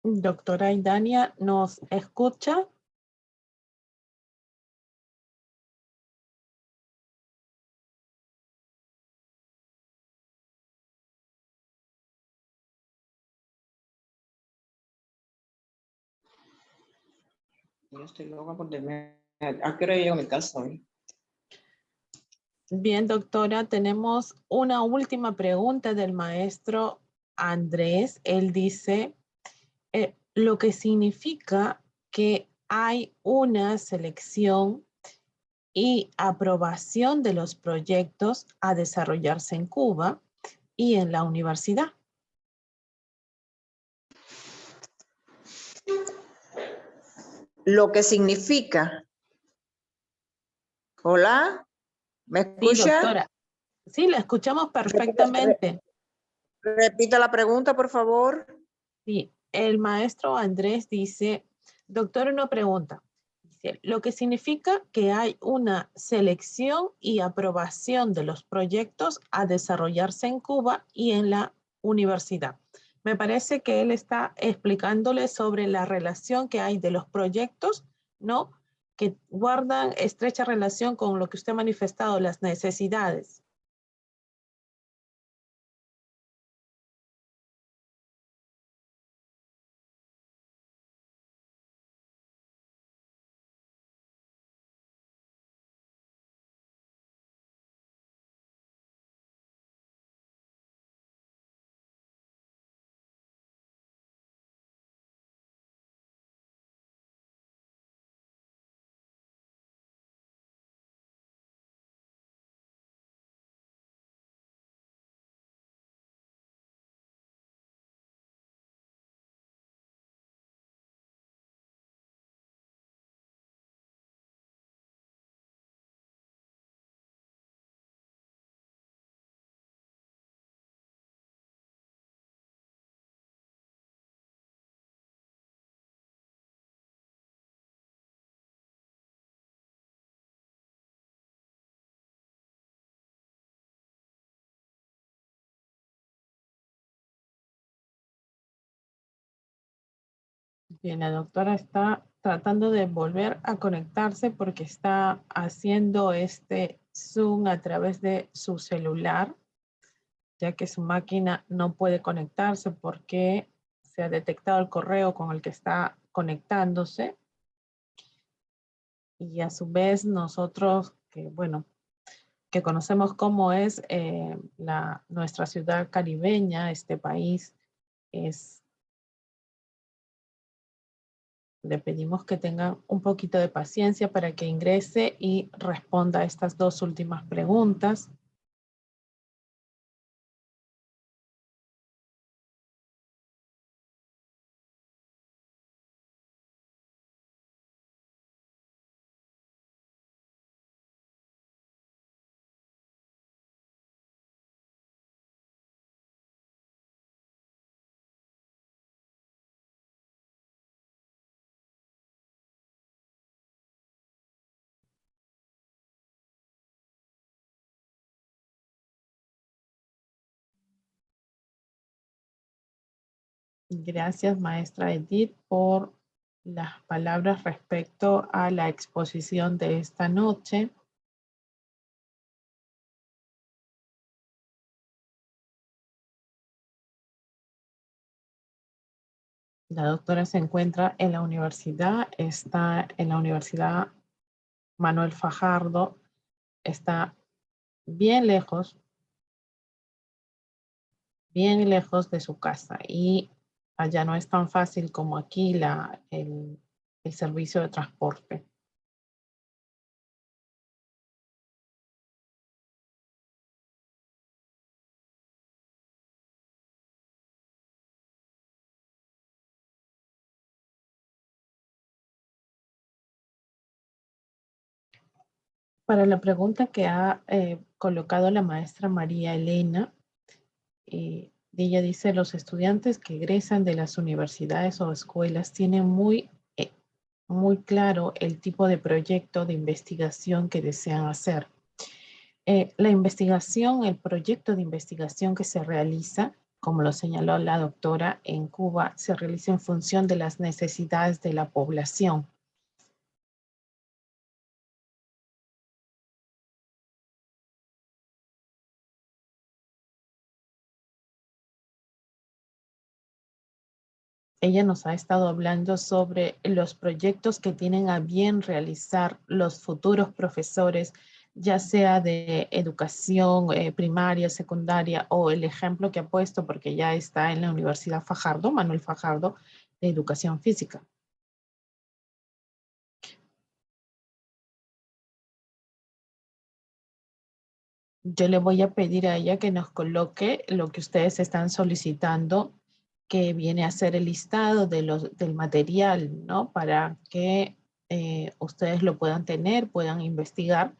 Doctora Aidania, ¿nos escucha? Yo estoy loca porque ¿a qué hora llego a mi casa hoy? Bien, doctora, tenemos una última pregunta del maestro Andrés. Él dice, lo que significa que hay una selección y aprobación de los proyectos a desarrollarse en Cuba y en la universidad. lo que significa. Hola, ¿me Sí, escucha? doctora. Sí, la escuchamos perfectamente. Repita la pregunta, por favor. Sí, el maestro Andrés dice, doctor, una pregunta. Dice, lo que significa que hay una selección y aprobación de los proyectos a desarrollarse en Cuba y en la universidad. Me parece que él está explicándole sobre la relación que hay de los proyectos, ¿no? Que guardan estrecha relación con lo que usted ha manifestado, las necesidades. Bien, la doctora está tratando de volver a conectarse porque está haciendo este Zoom a través de su celular, ya que su máquina no puede conectarse porque se ha detectado el correo con el que está conectándose. Y a su vez nosotros, que bueno, que conocemos cómo es nuestra ciudad caribeña, este país, le pedimos que tengan un poquito de paciencia para que ingrese y responda a estas dos últimas preguntas. Gracias, maestra Edith, por las palabras respecto a la exposición de esta noche. La doctora se encuentra en la universidad, está en la Universidad Manuel Fajardo, está bien lejos de su casa y allá no es tan fácil como aquí el servicio de transporte. Para la pregunta que ha colocado la maestra María Elena, ella dice, los estudiantes que egresan de las universidades o escuelas tienen muy claro el tipo de proyecto de investigación que desean hacer. La investigación, el proyecto de investigación que se realiza, como lo señaló la doctora, en Cuba, se realiza en función de las necesidades de la población. Ella nos ha estado hablando sobre los proyectos que tienen a bien realizar los futuros profesores, ya sea de educación primaria, secundaria, o el ejemplo que ha puesto, porque ya está en la Universidad Fajardo, Manuel Fajardo, de educación física. Yo le voy a pedir a ella que nos coloque lo que ustedes están solicitando, que viene a ser el listado de del material, ¿no? Para que ustedes lo puedan tener, puedan investigar.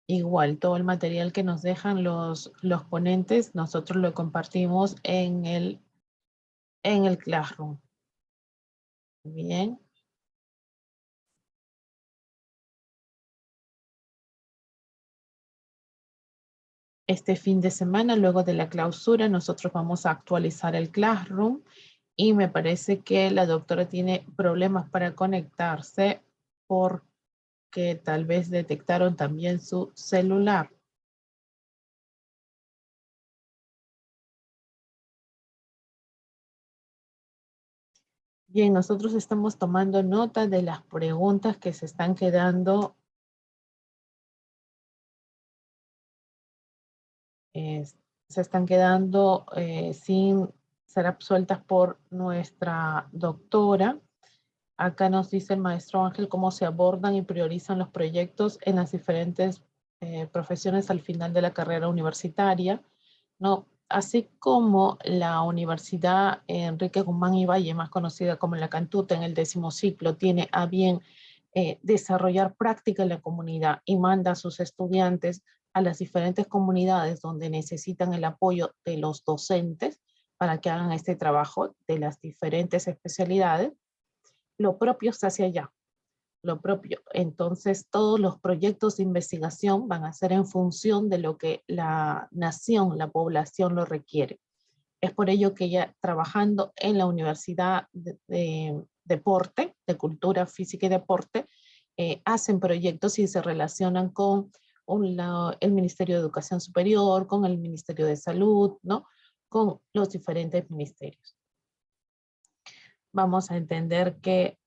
Igual, todo el material que nos dejan los ponentes, nosotros lo compartimos en el Classroom. Bien. Este fin de semana, luego de la clausura, nosotros vamos a actualizar el Classroom y me parece que la doctora tiene problemas para conectarse porque tal vez detectaron también su celular. Bien, nosotros estamos tomando nota de las preguntas que se están quedando sin ser absueltas por nuestra doctora. Acá nos dice el maestro Ángel cómo se abordan y priorizan los proyectos en las diferentes profesiones al final de la carrera universitaria, ¿no? Así como la Universidad Enrique Guzmán y Valle, más conocida como la Cantuta, en el 10º ciclo, tiene a bien desarrollar práctica en la comunidad y manda a sus estudiantes a las diferentes comunidades donde necesitan el apoyo de los docentes para que hagan este trabajo de las diferentes especialidades. Lo propio se hace allá, lo propio. Entonces, todos los proyectos de investigación van a ser en función de lo que la nación, la población lo requiere. Es por ello que ya trabajando en la Universidad de Deporte, de Cultura Física y Deporte, hacen proyectos y se relacionan con el Ministerio de Educación Superior, con el Ministerio de Salud, ¿no? Con los diferentes ministerios. Vamos a entender que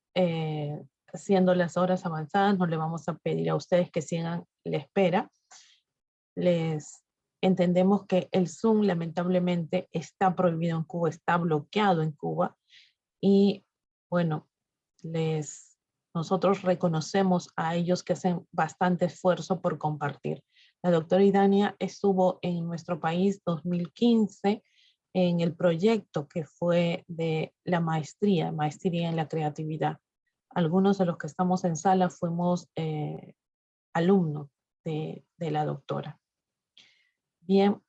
siendo las horas avanzadas, no le vamos a pedir a ustedes que sigan la espera. Les entendemos que el Zoom lamentablemente está prohibido en Cuba, está bloqueado en Cuba. Y bueno, nosotros reconocemos a ellos que hacen bastante esfuerzo por compartir. La doctora Idania estuvo en nuestro país 2015 en el proyecto que fue de la maestría en la creatividad. Algunos de los que estamos en sala fuimos alumnos de la doctora. Bien,